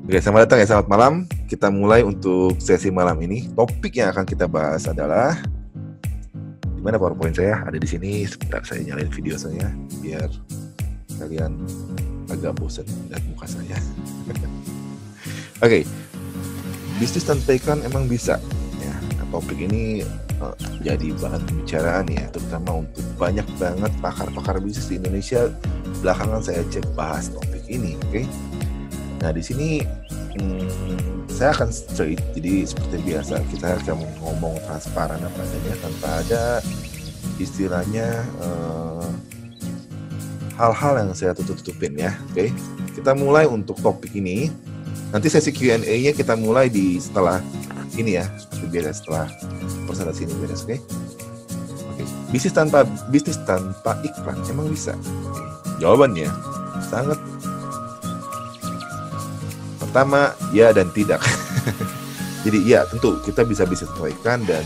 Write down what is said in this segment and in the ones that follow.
Oke, selamat datang ya, selamat malam. Kita mulai untuk sesi malam ini. Topik yang akan kita bahas adalah, di mana PowerPoint saya ada di sini. Sebentar saya nyalain video saya biar kalian agak bosan lihat muka saya. Oke, bisnis tanpa iklan emang bisa. Ya, topik ini jadi bahan pembicaraan ya, terutama untuk banyak banget pakar-pakar bisnis di Indonesia. Belakangan saya cek bahas topik ini, oke? Nah, di sini saya akan straight, jadi seperti biasa kita akan ngomong transparan apa adanya tanpa ada istilahnya hal-hal yang saya tutup-tutupin ya, oke? Kita mulai untuk topik ini. Nanti sesi Q&A-nya kita mulai di setelah ini ya, seperti biasa setelah presentasi ini beres, oke? Oke. Bisnis tanpa iklan emang bisa? Jawabannya sangat pertama, ya dan tidak. Jadi ya tentu kita bisa bisnis tanpa iklan dan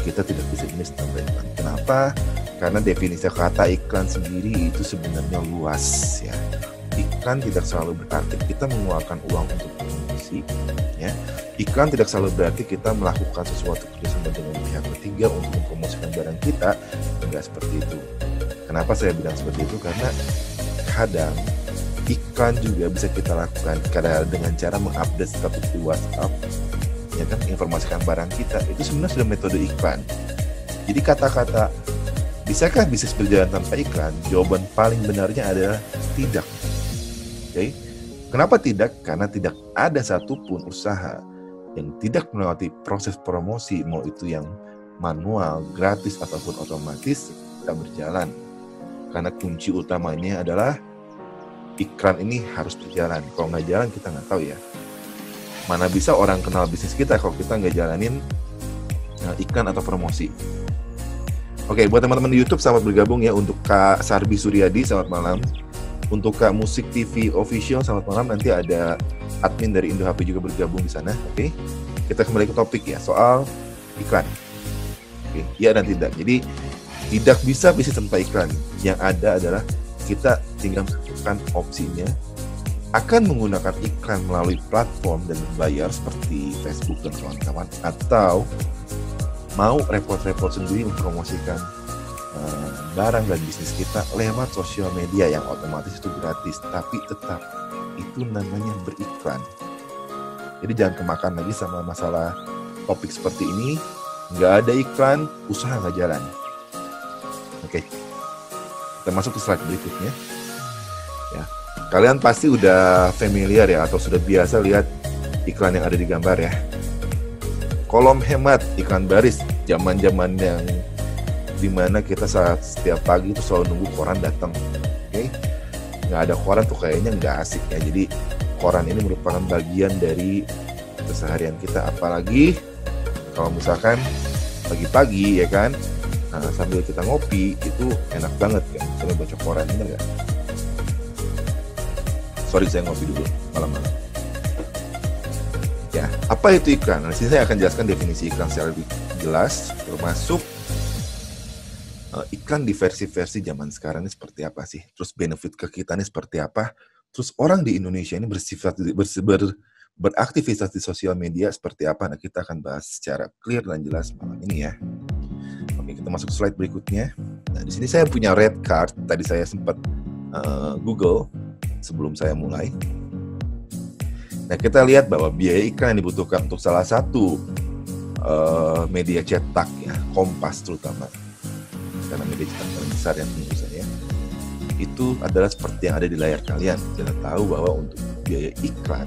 kita tidak bisa bisnis tanpa iklan. Kenapa? Karena definisi kata iklan sendiri itu sebenarnya luas ya. Iklan tidak selalu berarti kita mengeluarkan uang untuk promosi ya. Iklan tidak selalu berarti kita melakukan sesuatu kerjasama dengan pihak ketiga untuk mempromosikan barang kita. Enggak seperti itu. Kenapa saya bilang seperti itu? Karena kadang iklan juga bisa kita lakukan kadang dengan cara mengupdate status di WhatsApp, ya kan, informasikan barang kita. Itu sebenarnya sudah metode iklan. Jadi kata-kata bisakah bisnis berjalan tanpa iklan? Jawaban paling benarnya adalah tidak. Oke? Kenapa tidak? Karena tidak ada satupun usaha yang tidak melewati proses promosi, mau itu yang manual, gratis ataupun otomatis, tidak berjalan. Karena kunci utamanya adalah iklan ini harus berjalan. Kalau nggak jalan kita nggak tahu ya. Mana bisa orang kenal bisnis kita kalau kita nggak jalanin iklan atau promosi. Oke, buat teman-teman di YouTube selamat bergabung ya. Untuk Kak Sarbi Suryadi selamat malam. Untuk Kak Musik TV Official selamat malam. Nanti ada admin dari Indo HP juga bergabung di sana. Oke, kita kembali ke topik ya, soal iklan. Oke, ya dan tidak. Jadi tidak bisa bisnis tanpa iklan. Yang ada adalah kita tinggal menentukan opsinya akan menggunakan iklan melalui platform dan berbayar seperti Facebook dan kawan-kawan, atau mau repot-repot sendiri mempromosikan barang dan bisnis kita lewat sosial media yang otomatis itu gratis, tapi tetap itu namanya beriklan. Jadi jangan kemakan lagi sama masalah topik seperti ini. Nggak ada iklan, usaha nggak jalan. Oke. Kita masuk ke slide berikutnya. Ya, kalian pasti udah familiar ya atau sudah biasa lihat iklan yang ada di gambar ya. Kolom hemat, iklan baris, zaman-zaman yang dimana kita saat setiap pagi itu selalu nunggu koran datang. Oke, nggak ada koran tuh kayaknya nggak asik ya. Jadi koran ini merupakan bagian dari keseharian kita, apalagi kalau misalkan pagi-pagi ya kan. Nah, sambil kita ngopi itu enak banget kan, sambil baca koran, bener gak? Sorry, saya ngopi dulu malam-malam. Ya, apa itu iklan? Nah, di sini saya akan jelaskan definisi iklan secara lebih jelas, termasuk iklan di versi-versi zaman sekarang ini seperti apa sih? Terus benefit ke kita ini seperti apa? Terus orang di Indonesia ini beraktivitas di sosial media seperti apa? Nah, kita akan bahas secara clear dan jelas malam ini ya. Oke, kita masuk slide berikutnya. Nah, di sini saya punya red card. Tadi saya sempat Google sebelum saya mulai. Nah, kita lihat bahwa biaya iklan yang dibutuhkan untuk salah satu media cetak ya, Kompas terutama, karena media cetak paling besar yang tentu saja, itu adalah seperti yang ada di layar kalian. Kita tahu bahwa untuk biaya iklan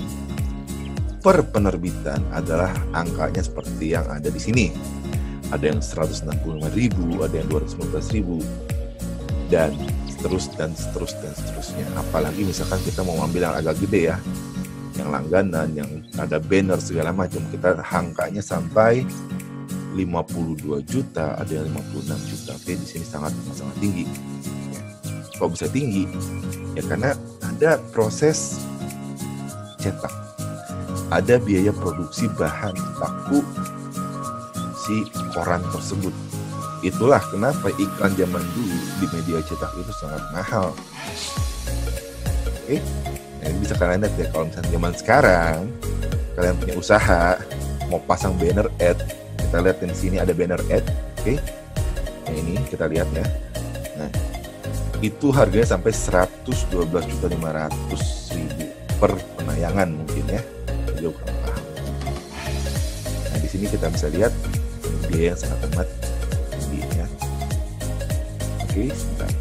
per penerbitan adalah angkanya seperti yang ada di sini. Ada yang 165.000, ada yang 215.000, dan seterusnya. Apalagi misalkan kita mau ambil yang agak gede ya, yang langganan, yang ada banner segala macam, kita angkanya sampai 52 juta, ada yang 56 juta. Oke, di sini sangat tinggi. Kok bisa tinggi? Ya karena ada proses cetak, ada biaya produksi bahan baku si koran tersebut. Itulah kenapa iklan zaman dulu di media cetak itu sangat mahal. Oke. Nah, ini bisa kalian lihat ya, kalau misalnya zaman sekarang kalian punya usaha mau pasang banner ad, kita lihat di sini ada banner ad, oke? Nah, ini kita lihat ya. Nah, itu harganya sampai 112.500.000 per penayangan mungkin ya. Jadi kurang paham. Nah, di sini kita bisa lihat biaya yang sangat amat tinggi ya. Oke, sebentar.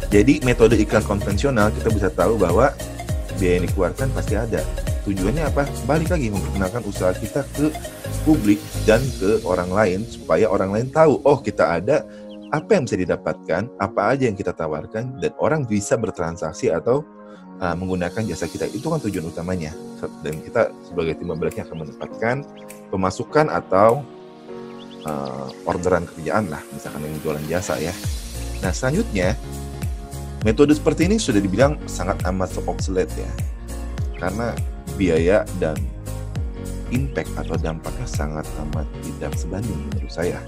Jadi metode iklan konvensional kita bisa tahu bahwa biaya yang dikeluarkan pasti ada. Tujuannya apa? Balik lagi memperkenalkan usaha kita ke publik dan ke orang lain supaya orang lain tahu, oh kita ada, apa yang bisa didapatkan, apa aja yang kita tawarkan, dan orang bisa bertransaksi atau menggunakan jasa kita. Itu kan tujuan utamanya. Dan kita sebagai tim baliknya akan mendapatkan pemasukan atau orderan kerjaan lah, misalkan yang jualan jasa ya. Nah selanjutnya, metode seperti ini sudah dibilang sangat amat obsolete ya, karena biaya dan impact atau dampaknya sangat amat tidak sebanding menurut saya.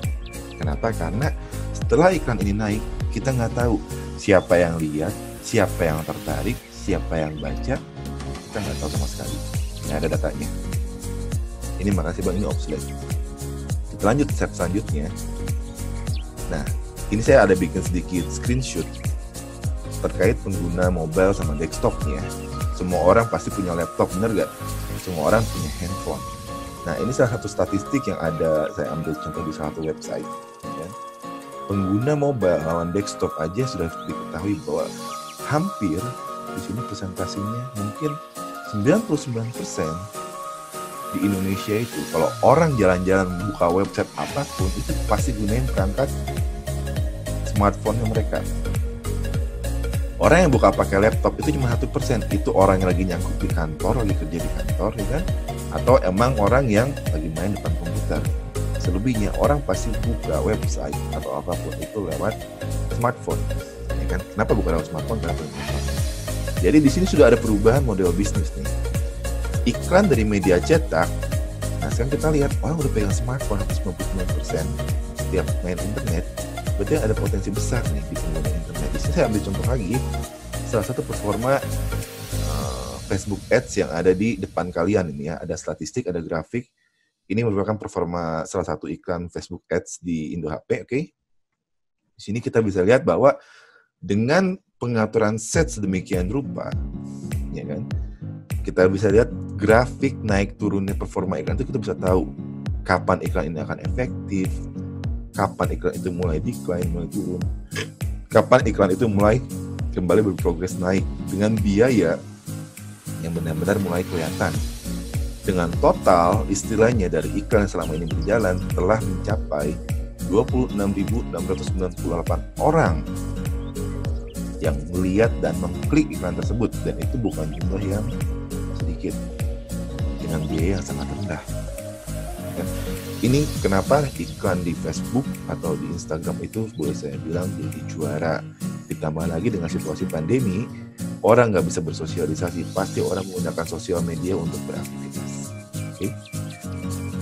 Kenapa? Karena setelah iklan ini naik, kita nggak tahu siapa yang lihat, siapa yang tertarik, siapa yang baca, kita nggak tahu sama sekali. Nggak ada datanya. Ini makasih Bang, ini obsolete. Kita lanjut step selanjutnya. Nah, ini saya ada bikin sedikit screenshot terkait pengguna mobile sama desktopnya. Semua orang pasti punya laptop, bener gak? Semua orang punya handphone. Nah, ini salah satu statistik yang ada, saya ambil contoh di salah satu website. Ya. Pengguna mobile lawan desktop aja sudah diketahui bahwa hampir di sini presentasinya mungkin 99% di Indonesia itu kalau orang jalan-jalan buka website apapun itu pasti gunain perangkat smartphone-nya mereka. Orang yang buka pakai laptop itu cuma 1%. Itu orang yang lagi nyangkut di kantor, lagi kerja di kantor, ya kan? Atau emang orang yang lagi main depan komputer. Selebihnya orang pasti buka website atau apapun itu lewat smartphone, ya kan? Kenapa bukan lewat smartphone? Karena smartphone. Jadi di sini sudah ada perubahan model bisnis nih. Iklan dari media cetak. Nah sekarang kita lihat orang udah pegang smartphone hampir 99% setiap main internet. Berarti ada potensi besar nih di pengguna internet. Di sini saya ambil contoh lagi, salah satu performa Facebook Ads yang ada di depan kalian ini ya. Ada statistik, ada grafik. Ini merupakan performa salah satu iklan Facebook Ads di Indo HP, oke? Di sini kita bisa lihat bahwa dengan pengaturan set sedemikian rupa, ya kan? Kita bisa lihat grafik naik turunnya performa iklan itu kita bisa tahu kapan iklan ini akan efektif, kapan iklan itu mulai decline, mulai turun, kapan iklan itu mulai kembali berprogres naik dengan biaya yang benar-benar mulai kelihatan. Dengan total istilahnya dari iklan selama ini berjalan telah mencapai 26.698 orang yang melihat dan mengklik iklan tersebut, dan itu bukan jumlah yang sedikit dengan biaya yang sangat rendah. Ini kenapa iklan di Facebook atau di Instagram itu boleh saya bilang jadi juara. Ditambah lagi dengan situasi pandemi, orang nggak bisa bersosialisasi, pasti orang menggunakan sosial media untuk beraktivitas. Oke?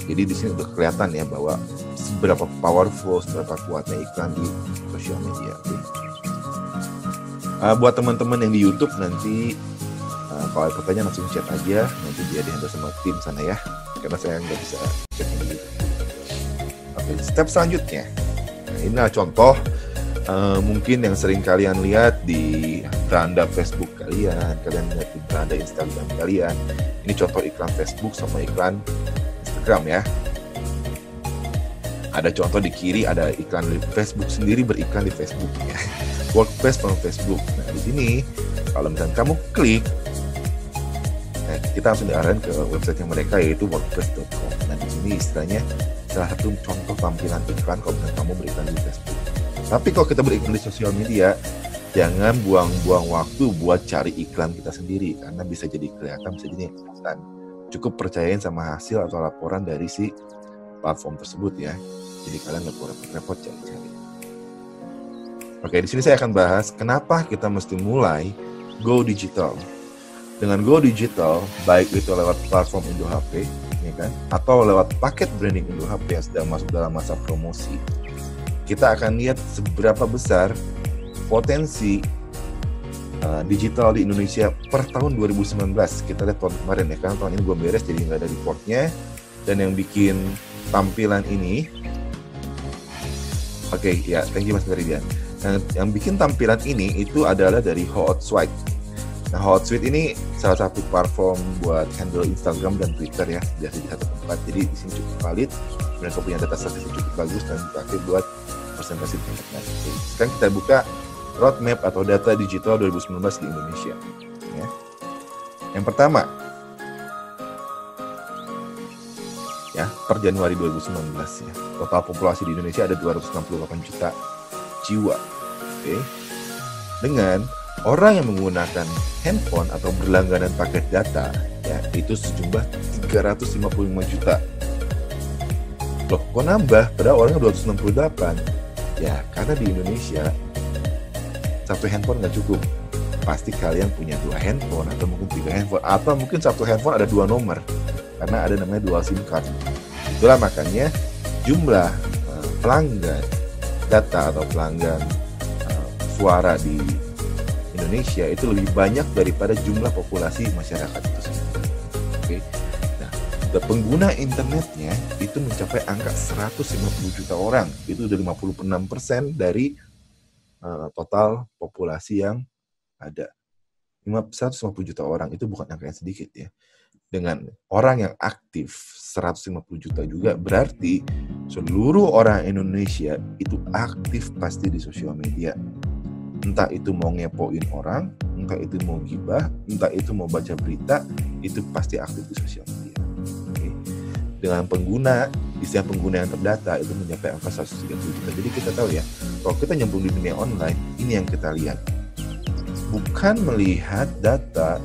Jadi di sini udah kelihatan ya bahwa seberapa powerful, seberapa kuatnya iklan di sosial media. Oke? Buat teman-teman yang di YouTube nanti kalau ada pertanyaan langsung chat aja, nanti dia dihandle sama tim sana ya, karena saya nggak bisa chat di YouTube. Oke, step selanjutnya. Nah, inilah contoh mungkin yang sering kalian lihat di beranda Facebook kalian lihat di beranda Instagram kalian. Ini contoh iklan Facebook sama iklan Instagram ya. Ada contoh di kiri, ada iklan di Facebook sendiri beriklan di Facebook ya. WordPress sama Facebook. Nah di sini kalau misalnya kamu klik, nah, kita langsung diarahin ke website yang mereka yaitu wordpress.com. Nah di sini istilahnya salah satu contoh tampilan iklan kalau misalnya kamu beriklan di Facebook. Tapi kalau kita beriklan di sosial media, jangan buang-buang waktu buat cari iklan kita sendiri karena bisa jadi kelihatan, bisa jadi kelihatan. Cukup percayain sama hasil atau laporan dari si platform tersebut ya. Jadi kalian nggak perlu repot-repot cari-cari. Oke, di sini saya akan bahas kenapa kita mesti mulai go digital. Dengan go digital, baik itu lewat platform Indo HP, ya kan, atau lewat paket branding Indo HP yang sedang masuk dalam masa promosi. Kita akan lihat seberapa besar potensi digital di Indonesia per tahun 2019. Kita lihat tahun kemarin ya, karena tahun ini belum beres jadi nggak ada reportnya. Dan yang bikin tampilan ini, oke, ya, thank you Mas Meridian. Yang bikin tampilan ini itu adalah dari Hootsuite. Nah, Hootsuite ini salah satu platform buat handle Instagram dan Twitter ya, biasa di satu tempat. Jadi di sini cukup valid, mereka punya data statistik cukup bagus dan dipakai buat presentasi internet. Oke, sekarang kita buka roadmap atau data digital 2019 di Indonesia. Ya. Yang pertama, ya, per Januari 2019 ya, total populasi di Indonesia ada 268 juta jiwa. Oke. Dengan orang yang menggunakan handphone atau berlangganan paket data ya, itu sejumlah 355 juta. Loh, kok nambah? Padahal orangnya 268. Ya, karena di Indonesia satu handphone nggak cukup. Pasti kalian punya 2 handphone atau mungkin 3 handphone atau mungkin satu handphone ada 2 nomor karena ada namanya dual SIM card. Itulah makanya jumlah pelanggan data atau pelanggan suara di Indonesia itu lebih banyak daripada jumlah populasi masyarakat itu sendiri. Oke. Nah, pengguna internetnya itu mencapai angka 150 juta orang. Itu udah 56% dari total populasi yang ada. 150 juta orang itu bukan angka yang sedikit ya. Dengan orang yang aktif 150 juta juga berarti seluruh orang Indonesia itu aktif pasti di sosial media. Entah itu mau ngepoin orang, entah itu mau gibah, entah itu mau baca berita, itu pasti aktif di sosial media. Oke. Dengan istilah pengguna yang terdata itu mencapai angka 130 juta. Jadi kita tahu ya, kalau kita nyambung di dunia online, ini yang kita lihat. Bukan melihat data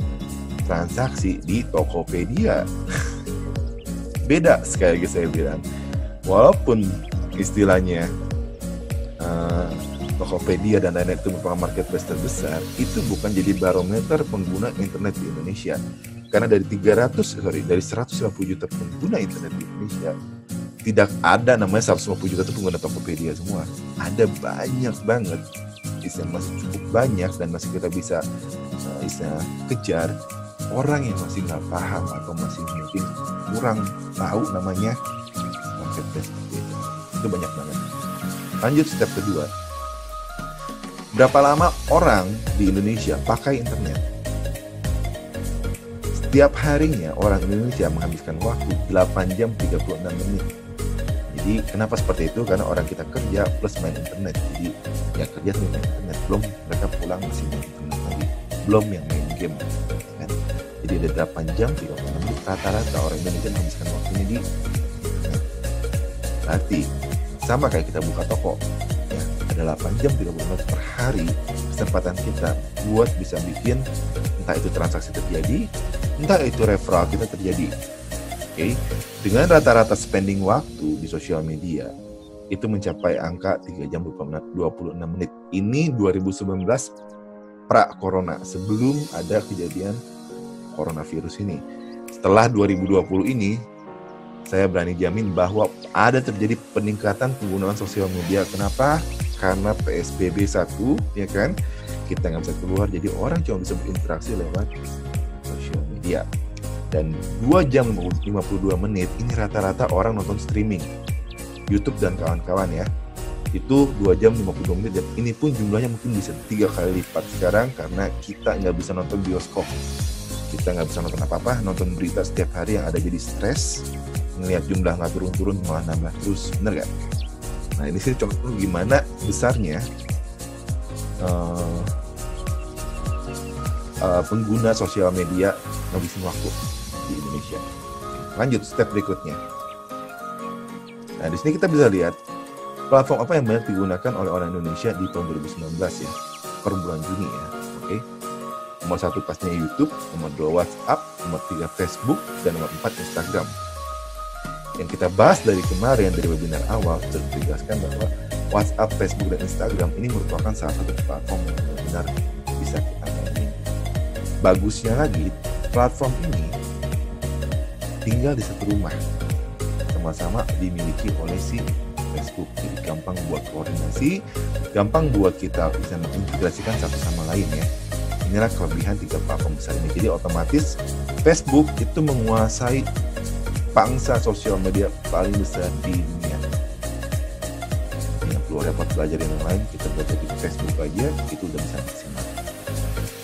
transaksi di Tokopedia. Beda, sekali lagi saya bilang. Walaupun istilahnya Tokopedia dan lain-lain itu merupakan marketplace terbesar, itu bukan jadi barometer pengguna internet di Indonesia. Karena dari 150 juta pengguna internet di Indonesia, tidak ada namanya 150 juta itu pengguna Tokopedia semua. Ada banyak banget, masih cukup banyak dan masih kita bisa kejar orang yang masih nggak paham atau masih mungkin kurang tahu namanya marketplace seperti itu. Itu banyak banget. Lanjut step kedua. Berapa lama orang di Indonesia pakai internet? Setiap harinya orang Indonesia menghabiskan waktu 8 jam 36 menit. Jadi kenapa seperti itu? Karena orang kita kerja plus main internet. Jadi yang kerja tuh main internet, belum mereka pulang masih main internet lagi, belum yang main game. Kan? Jadi ada 8 jam 36 menit rata-rata orang Indonesia menghabiskan waktunya di internet. Berarti sama kayak kita buka toko, ya, ada 8 jam 30 menit per hari kesempatan kita buat bisa bikin entah itu transaksi terjadi, entah itu referral kita terjadi. Oke, dengan rata-rata spending waktu di sosial media itu mencapai angka 3 jam 26 menit. Ini 2019 pra-corona, sebelum ada kejadian coronavirus ini. Setelah 2020 ini, saya berani jamin bahwa ada terjadi peningkatan penggunaan sosial media. Kenapa? Karena PSBB 1, ya kan? Kita nggak bisa keluar, jadi orang cuma bisa berinteraksi lewat sosial media. Dan 2 jam 52 menit ini rata-rata orang nonton streaming YouTube dan kawan-kawan ya. Itu 2 jam 52 menit dan ini pun jumlahnya mungkin bisa 3 kali lipat sekarang karena kita nggak bisa nonton bioskop, kita nggak bisa nonton apa-apa, nonton berita setiap hari yang ada jadi stres, ngelihat jumlah nggak turun-turun malah nambah terus, bener gak? Nah ini sih contoh gimana besarnya pengguna sosial media ngabisin waktu di Indonesia. Lanjut step berikutnya. Nah di sini kita bisa lihat platform apa yang banyak digunakan oleh orang Indonesia di tahun 2019 ya, per bulan Juni ya. Oke. Nomor 1 pastinya YouTube, nomor 2 WhatsApp, nomor 3 Facebook, dan nomor 4 Instagram. Yang kita bahas dari kemarin dari webinar awal sudah ditegaskan bahwa WhatsApp, Facebook, dan Instagram ini merupakan salah satu platform yang benar-benar bisa kita mainin. Bagusnya lagi, platform ini tinggal di satu rumah, sama-sama dimiliki oleh si Facebook. Jadi gampang buat koordinasi, gampang buat kita bisa mengintegrasikan satu sama lain ya. Inilah kelebihan 3 platform besar ini. Jadi otomatis Facebook itu menguasai pangsa sosial media paling besar di dunia. Yang perlu repot belajar yang lain, kita belajar di Facebook aja, itu udah bisa maksimal.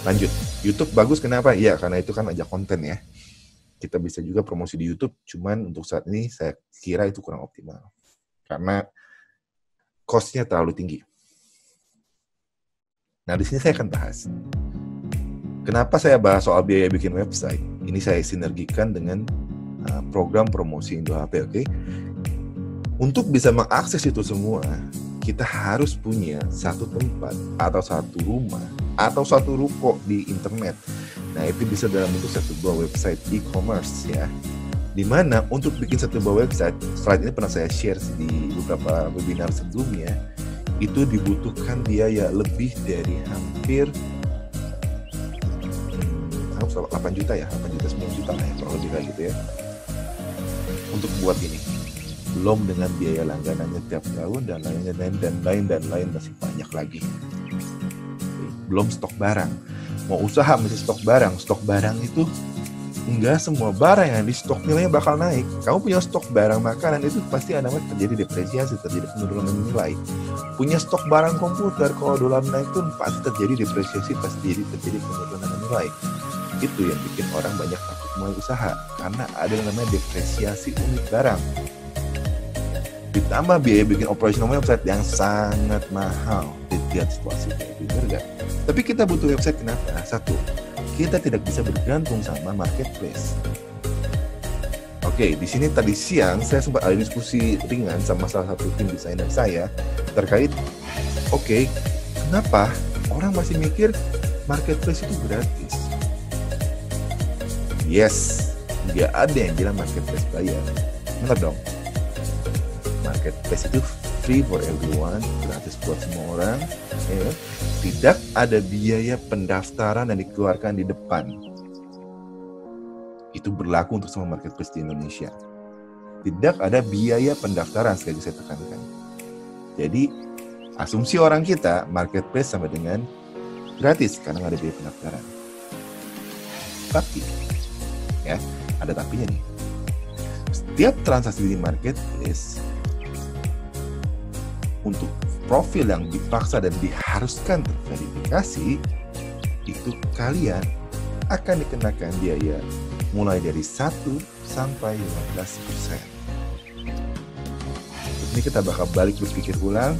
Lanjut, YouTube bagus kenapa? Ya karena itu kan aja konten ya. Kita bisa juga promosi di YouTube, cuman untuk saat ini saya kira itu kurang optimal. Karena cost-nya terlalu tinggi. Nah, di sini saya akan bahas. Kenapa saya bahas soal biaya bikin website? Ini saya sinergikan dengan program promosi Indo HP, oke? Untuk bisa mengakses itu semua, kita harus punya satu tempat atau satu rumah atau satu ruko di internet. Nah, itu bisa dalam bentuk satu buah website e-commerce ya. Dimana untuk bikin satu buah website, slide ini pernah saya share di beberapa webinar sebelumnya, itu dibutuhkan biaya lebih dari hampir 8 juta ya, 8 juta 9 juta lah ya, kalau lebih kayak gitu ya. Untuk buat ini, belum dengan biaya langganannya tiap tahun dan lain masih banyak lagi. Belum stok barang. Mau usaha mesti stok barang. Stok barang itu enggak semua barang yang di stok nilainya bakal naik. Kamu punya stok barang makanan itu pasti ada terjadi depresiasi, terjadi penurunan nilai. Punya stok barang komputer, kalau dolar naik pun pasti terjadi depresiasi, pasti terjadi penurunan nilai. Itu yang bikin orang banyak takut mulai usaha, karena ada yang namanya depresiasi unit barang. Ditambah biaya bikin operasional website yang sangat mahal. Lihat situasi kayak gitu, bener gak? Tapi kita butuh website kenapa? Satu, kita tidak bisa bergantung sama marketplace. Oke, di sini tadi siang saya sempat ada diskusi ringan sama salah satu tim desainer saya terkait, oke, kenapa orang masih mikir marketplace itu gratis? Yes, nggak ada yang bilang marketplace bayar. Benar dong? Marketplace itu free for everyone, gratis buat semua orang. Ya. Tidak ada biaya pendaftaran yang dikeluarkan di depan. Itu berlaku untuk semua marketplace di Indonesia. Tidak ada biaya pendaftaran, sekali lagi saya tekankan. Jadi, asumsi orang kita, marketplace sama dengan gratis, karena nggak ada biaya pendaftaran. Tapi, ya, ada tapinya nih. Setiap transaksi di marketplace, untuk profil yang dipaksa dan diharuskan terverifikasi, itu kalian akan dikenakan biaya mulai dari 1 sampai 15%. Ini kita bakal balik berpikir ulang,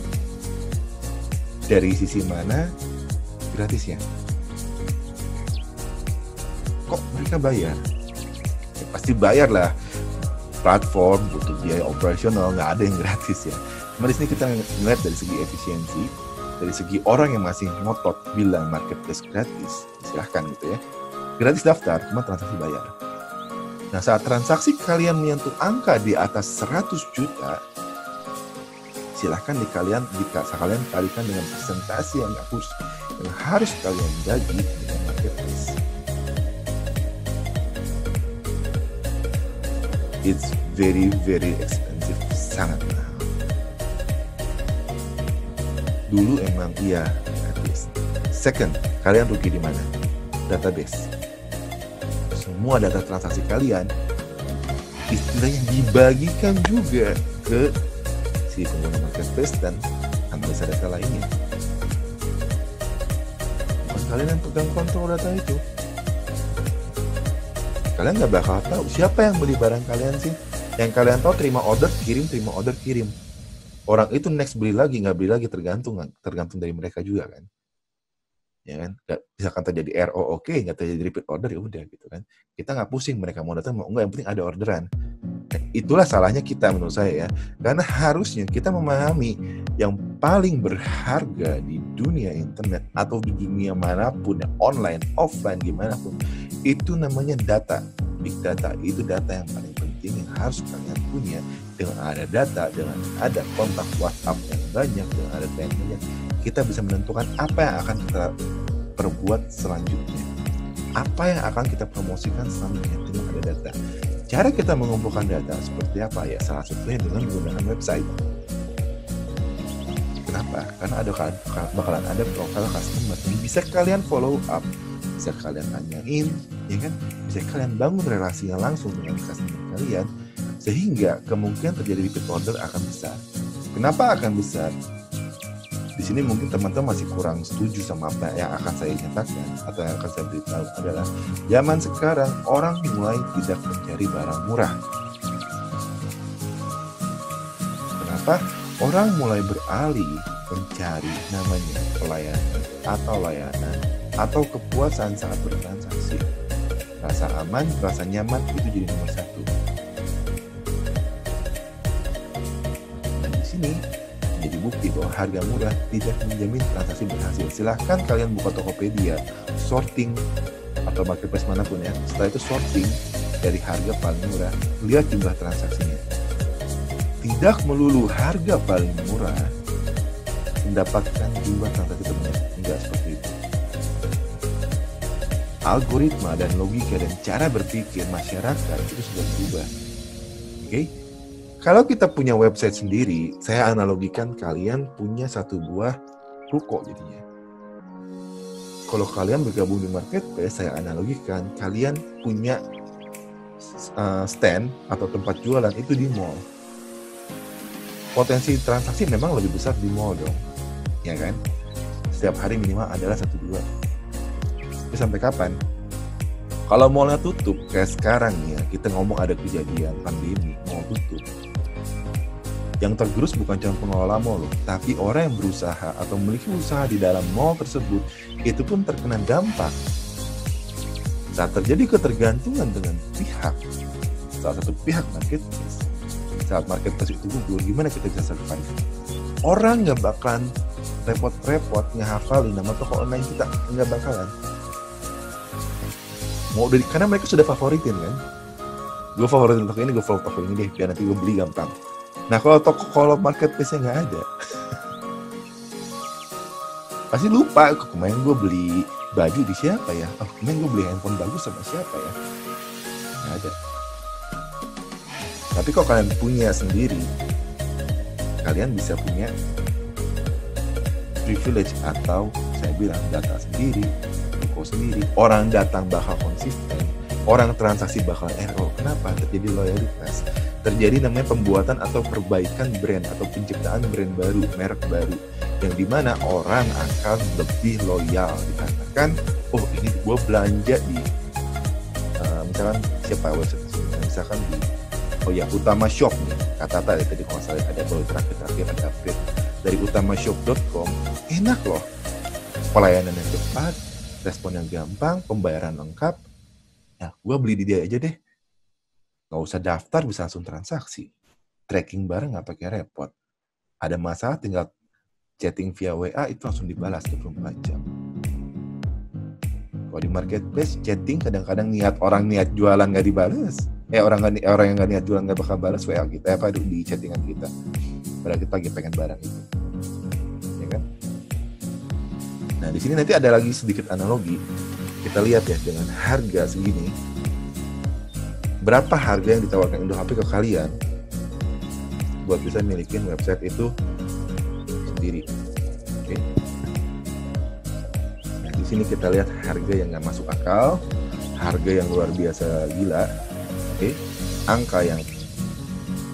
dari sisi mana gratisnya. Kok mereka bayar? Ya, pasti bayar lah. Platform butuh biaya operasional, nggak ada yang gratis ya. Cuma di sini kita ngeliat dari segi efisiensi, dari segi orang yang masih ngotot bilang marketplace gratis, silahkan gitu ya. Gratis daftar, cuma transaksi bayar. Nah, saat transaksi kalian menyentuh angka di atas 100 juta, silahkan kalian kalikan dengan presentasi yang harus kalian bagi dengan marketplace. It's very very expensive, sangat mahal. Dulu emang iya gratis. Second, kalian rugi di mana? Database. Semua data transaksi kalian istilahnya dibagikan juga ke si pengguna marketplace dan analisa data lainnya. Bukan kalian yang pegang kontrol data itu. Kalian nggak bakal tahu siapa yang beli barang kalian sih. Yang kalian tahu terima order kirim. Orang itu next beli lagi, nggak beli lagi, tergantung dari mereka juga kan. Ya kan, misalkan terjadi RO oke, nggak terjadi repeat order ya udah gitu kan. Kita nggak pusing mereka mau datang mau enggak, yang penting ada orderan. Nah, itulah salahnya kita menurut saya ya. Karena harusnya kita memahami yang paling berharga di dunia internet atau di dunia manapun, ya, online, offline, gimana pun, itu namanya data. Big data itu data yang paling penting yang harus kalian punya. Dengan ada data, dengan ada kontak WhatsApp yang banyak, dengan ada data yang banyak, kita bisa menentukan apa yang akan kita perbuat selanjutnya, apa yang akan kita promosikan selanjutnya dengan ada data. Cara kita mengumpulkan data seperti apa ya? Salah satunya dengan menggunakan website. Kenapa? Karena bakalan ada profil customer yang bisa kalian follow up bisa kalian tanyain, ya kan? Bisa kalian bangun relasinya langsung dengan customer kalian, sehingga kemungkinan terjadi repeat order akan besar. Kenapa akan besar? Di sini mungkin teman-teman masih kurang setuju sama apa yang akan saya nyatakan atau yang akan saya beritahu adalah zaman sekarang orang mulai tidak mencari barang murah. Kenapa? Orang mulai beralih mencari namanya pelayanan atau layanan atau kepuasan saat bertransaksi. Rasa aman, rasa nyaman itu jadi nomor satu. Dan di sini menjadi bukti bahwa harga murah tidak menjamin transaksi berhasil. Silahkan kalian buka Tokopedia, sorting atau marketplace manapun ya. Setelah itu sorting dari harga paling murah, lihat jumlah transaksinya. Tidak melulu harga paling murah mendapatkan jumlah transaksi terbanyak, enggak seperti itu. Algoritma dan logika dan cara berpikir masyarakat itu sudah berubah. Oke? Kalau kita punya website sendiri, saya analogikan kalian punya satu buah ruko jadinya. Kalau kalian bergabung di marketplace, saya analogikan kalian punya stand atau tempat jualan itu di mall. Potensi transaksi memang lebih besar di mall dong, ya kan? Setiap hari minimal adalah 1-2. Tapi sampai kapan? Kalau mallnya tutup, kayak sekarang ya, kita ngomong ada kejadian pandemi, mall tutup. Yang tergerus bukan cuma pengelola mall loh, tapi orang yang berusaha atau memiliki usaha di dalam mall tersebut, itu pun terkena dampak. Saat terjadi ketergantungan dengan pihak, salah satu pihak marketplace, saat marketplace itu gugur, gimana kita bisa survive? Orang nggak bakalan repot-repot ngehafalin nama toko online kita, nggak bakalan. Karena mereka sudah favoritin kan. Gue favoritin toko ini, gue follow toko ini deh, biar nanti gue beli gampang. Nah kalau marketplace-nya nggak ada, pasti lupa. Kemarin gue beli baju di siapa ya? Kemarin gue beli handphone bagus sama siapa ya? Nggak ada. Tapi kalau kalian punya sendiri, kalian bisa punya privilege atau saya bilang data sendiri, toko sendiri. Orang datang bakal konsisten, orang transaksi bakal error. Kenapa? Terjadi loyalitas. Terjadi namanya pembuatan atau perbaikan brand atau penciptaan brand baru, merek baru, yang dimana orang akan lebih loyal. Dikatakan, oh ini gue belanja di, misalkan siapa website, misalkan di Utama Shop nih, kata tadi kalau saya ada baru terakhir ada upgrade dari utamashop.com, enak loh, pelayanan yang cepat, respon yang gampang, pembayaran lengkap. Ya, gue beli di dia aja deh, nggak usah daftar, bisa langsung transaksi, tracking barang nggak pakai repot, ada masalah tinggal chatting via WA itu langsung dibalas 24 jam. Kalau di marketplace chatting kadang-kadang orang niat jualan nggak dibalas. Orang yang nggak niat jualan nggak bakal balas WA kita, di chattingan kita. Padahal kita lagi pengen barang itu, ya kan? Nah di sini nanti ada lagi sedikit analogi. Kita lihat ya, dengan harga segini, berapa harga yang ditawarkan IndoHP ke kalian buat bisa milikin website itu sendiri. Oke? Nah di sini kita lihat harga yang nggak masuk akal, harga yang luar biasa gila. Angka yang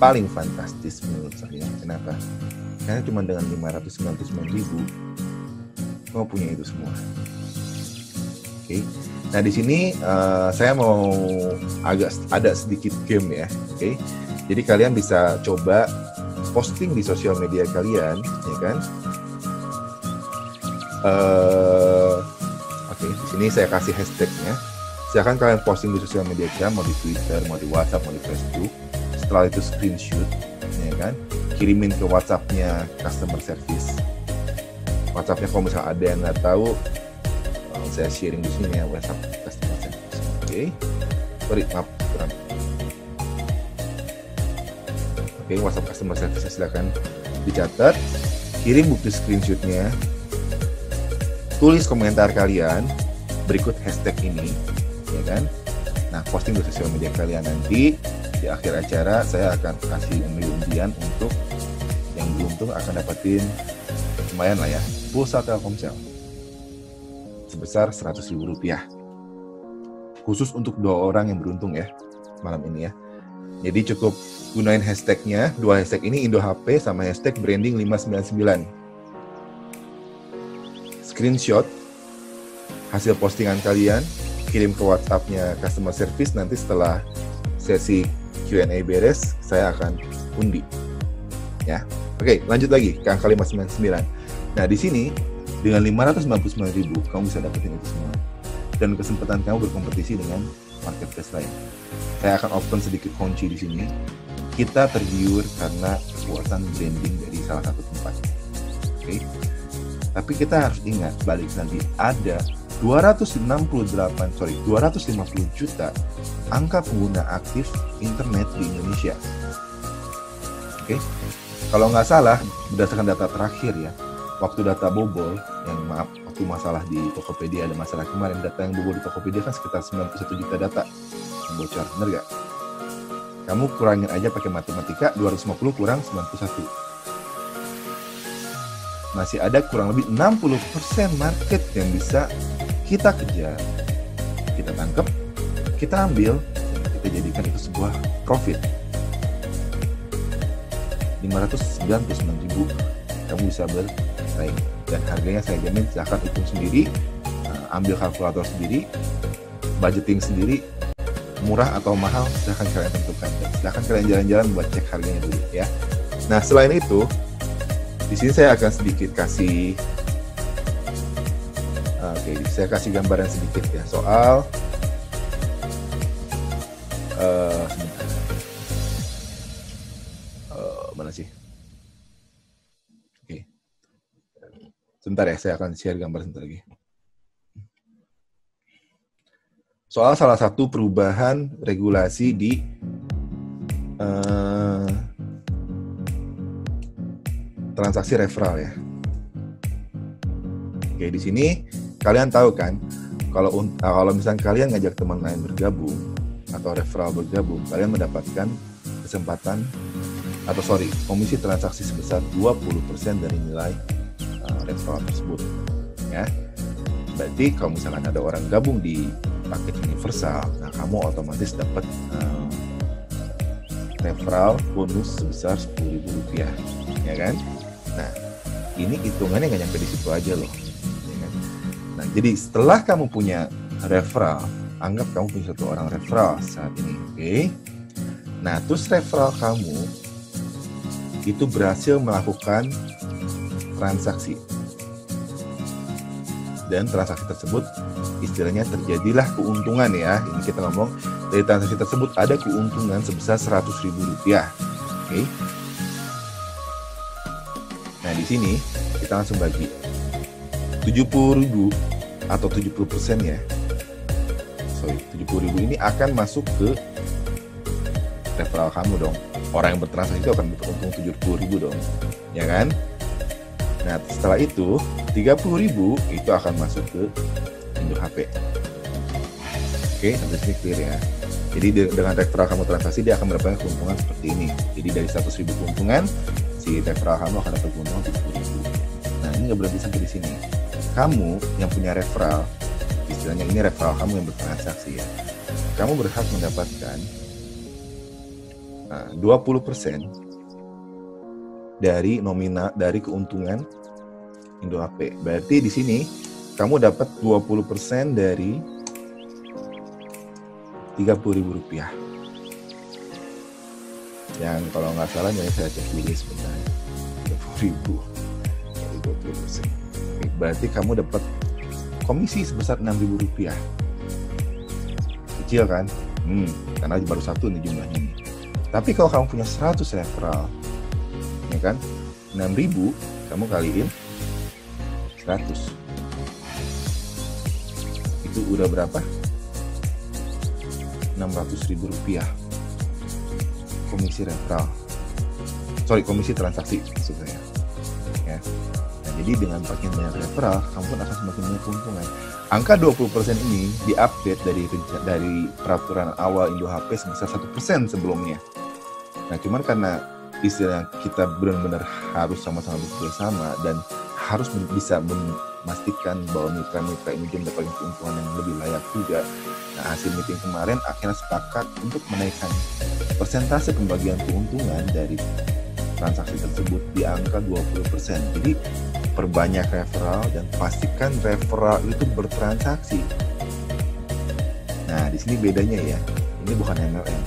paling fantastis menurut saya. Kenapa? Karena cuma dengan 599.000 kamu punya itu semua. Oke. Nah di sini saya mau ada sedikit game ya. Oke. Jadi kalian bisa coba posting di sosial media kalian, ya kan? Oke. Di sini saya kasih hashtagnya. Silakan kalian posting di sosial media kita, mau di Twitter, mau di WhatsApp, mau di Facebook. Setelah itu screenshot, ya kan? Kirimin ke WhatsApp-nya customer service. WhatsApp-nya kalau misalnya ada yang nggak tahu, saya sharing di sini ya, WhatsApp customer service. Oke. Sorry, maaf, kurang. Oke, WhatsApp customer service silakan dicatat, kirim bukti screenshot-nya, tulis komentar kalian berikut hashtag ini, ya kan? Nah, posting di sosial media kalian. Nanti di akhir acara saya akan kasih undian untuk yang beruntung akan dapetin lumayan lah ya, pulsa Telkomsel sebesar Rp100.000. khusus untuk 2 orang yang beruntung ya malam ini ya. Jadi cukup gunain hashtagnya, 2 hashtag ini IndoHP sama hashtag branding 599. Screenshot hasil postingan kalian, kirim ke WhatsApp-nya customer service, nanti setelah sesi Q&A beres, saya akan undi. Ya. Oke, lanjut lagi ke angka 599. Nah, di sini dengan 599.000 kamu bisa dapetin itu semua. Dan kesempatan kamu berkompetisi dengan marketplace lain. Saya akan open sedikit kunci di sini. Kita tergiur karena kekuatan branding dari salah satu tempat. Oke. Tapi kita harus ingat, balik lagi, ada 250 juta angka pengguna aktif internet di Indonesia. Oke. Kalau nggak salah, berdasarkan data terakhir ya, waktu data bobol, waktu masalah di Tokopedia, ada masalah kemarin, data yang bobol di Tokopedia kan sekitar 91 juta data yang bocor, bener nggak? Kamu kurangin aja pakai matematika, 250 kurang 91. Masih ada kurang lebih 60% market yang bisa kita kejar, kita tangkap, kita ambil, kita jadikan itu sebuah profit. 599.000 kamu bisa bersaing, dan harganya saya jamin, silahkan hitung sendiri, ambil kalkulator sendiri, budgeting sendiri, murah atau mahal silahkan kalian tentukan, dan silahkan kalian jalan-jalan buat cek harganya dulu ya. Nah, selain itu di sini saya akan sedikit kasih saya kasih gambaran sedikit ya soal mana sih? Oke. Sebentar ya, saya akan share gambar sebentar lagi. Soal salah satu perubahan regulasi di transaksi referral ya. Oke, di sini kalian tahu kan, kalau misalnya kalian ngajak teman lain bergabung atau referral bergabung, kalian mendapatkan kesempatan komisi transaksi sebesar 20% dari nilai referral tersebut. Ya, berarti kalau misalkan ada orang gabung di paket universal, nah kamu otomatis dapat referral bonus sebesar Rp10.000, ya kan? Nah, ini hitungannya nggak nyampe di situ aja loh. Nah, jadi setelah kamu punya referral, anggap kamu punya 1 orang referral saat ini, oke? Nah, terus referral kamu itu berhasil melakukan transaksi. Dan transaksi tersebut istilahnya terjadilah keuntungan ya. Ini kita ngomong dari transaksi tersebut ada keuntungan sebesar Rp100.000, oke? Nah, di sini kita langsung bagi 70.000 atau 70% ya. 70.000 ini akan masuk ke referral kamu dong. Orang yang bertransaksi itu akan beruntung 70.000 dong, ya kan? Nah, setelah itu 30.000 itu akan masuk ke IndoHP. Oke, sampai sini clear ya. Jadi dengan referral kamu transaksi, dia akan mendapatkan keuntungan seperti ini. Jadi dari 100.000 keuntungan, si referral kamu akan dapat keuntungan 70.000. Nah, ini nggak berhenti sampai di sini. Kamu yang punya referral, istilahnya ini referral kamu yang bertransaksi ya, kamu berhak mendapatkan 20% dari keuntungan IndoHP. Berarti di sini kamu dapat 20% dari Rp30.000. Yang kalau nggak salah, jadi saya cek dulu sebentar. 30.000 dari 20%. Berarti kamu dapat komisi sebesar Rp6.000. Kecil kan? Karena baru 1 nih jumlahnya nih. Tapi kalau kamu punya 100 referral, ya kan? 6.000 kamu kaliin 100. Itu udah berapa? Rp600.000 komisi referral. Komisi transaksi maksud saya. Ya. Nah, jadi dengan makin banyak referral, kamu pun akan semakin banyak keuntungan. Angka 20% ini diupdate dari peraturan awal IndoHP sebesar 1% sebelumnya. Nah, cuman karena istilah kita benar-benar harus sama-sama bekerjasama dan harus bisa memastikan bahwa mitra-mitra ini juga mendapatkan keuntungan yang lebih layak juga. Nah, hasil meeting kemarin akhirnya sepakat untuk menaikkan persentase pembagian keuntungan dari transaksi tersebut di angka 20%. Jadi perbanyak referral dan pastikan referral itu bertransaksi. Nah, di sini bedanya ya. Ini bukan MLM.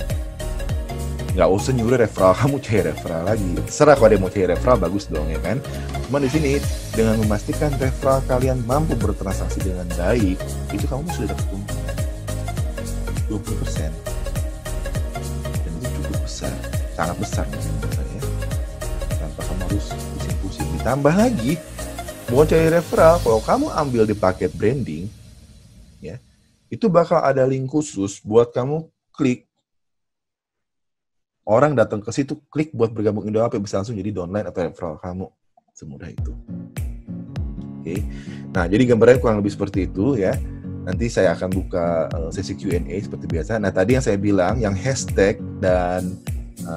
Nggak usah nyuruh referral kamu cari referral lagi. Terserah kalau ada mau cari referral, bagus dong ya kan. Cuma di sini dengan memastikan referral kalian mampu bertransaksi dengan baik, itu kamu sudah dapat keuntungan 20%. Dan itu cukup besar, sangat besar menurut saya. Tanpa kamu harus pusing-pusing. Ditambah lagi, mau cari referral, kalau kamu ambil di paket branding, ya, itu bakal ada link khusus buat kamu klik. Orang datang ke situ, klik buat bergabung Indo HP, bisa langsung jadi downline atau referral kamu. Semudah itu. Oke. Nah, jadi gambarnya kurang lebih seperti itu ya. Nanti saya akan buka sesi Q&A seperti biasa. Nah, tadi yang saya bilang, yang hashtag dan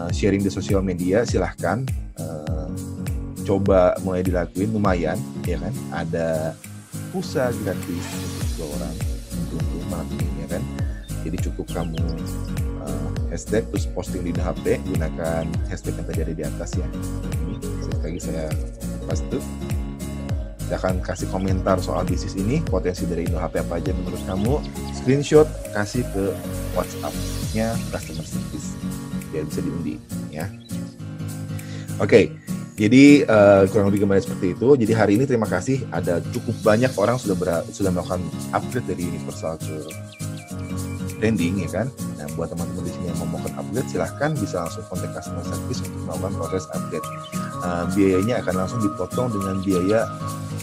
sharing di sosial media, silahkan coba mulai dilakuin, lumayan, ya kan? Ada pulsa gratis untuk orang untuk malam ini, ya kan? Jadi cukup kamu hashtag terus posting di HP, gunakan hashtag yang tadi ada di atas ya. Ini sekali lagi saya paste. Saya akan kasih komentar soal bisnis ini, potensi dari Indo HP apa aja menurut kamu, screenshot kasih ke WhatsApp-nya customer service biar bisa diundi ya. Oke. Jadi kurang lebih gambarnya seperti itu. Jadi hari ini terima kasih ada cukup banyak orang sudah melakukan upgrade dari Universal ke branding ya kan. Nah, buat teman-teman di sini yang mau melakukan upgrade, silahkan bisa langsung kontak customer service untuk melakukan proses upgrade. Biayanya akan langsung dipotong dengan biaya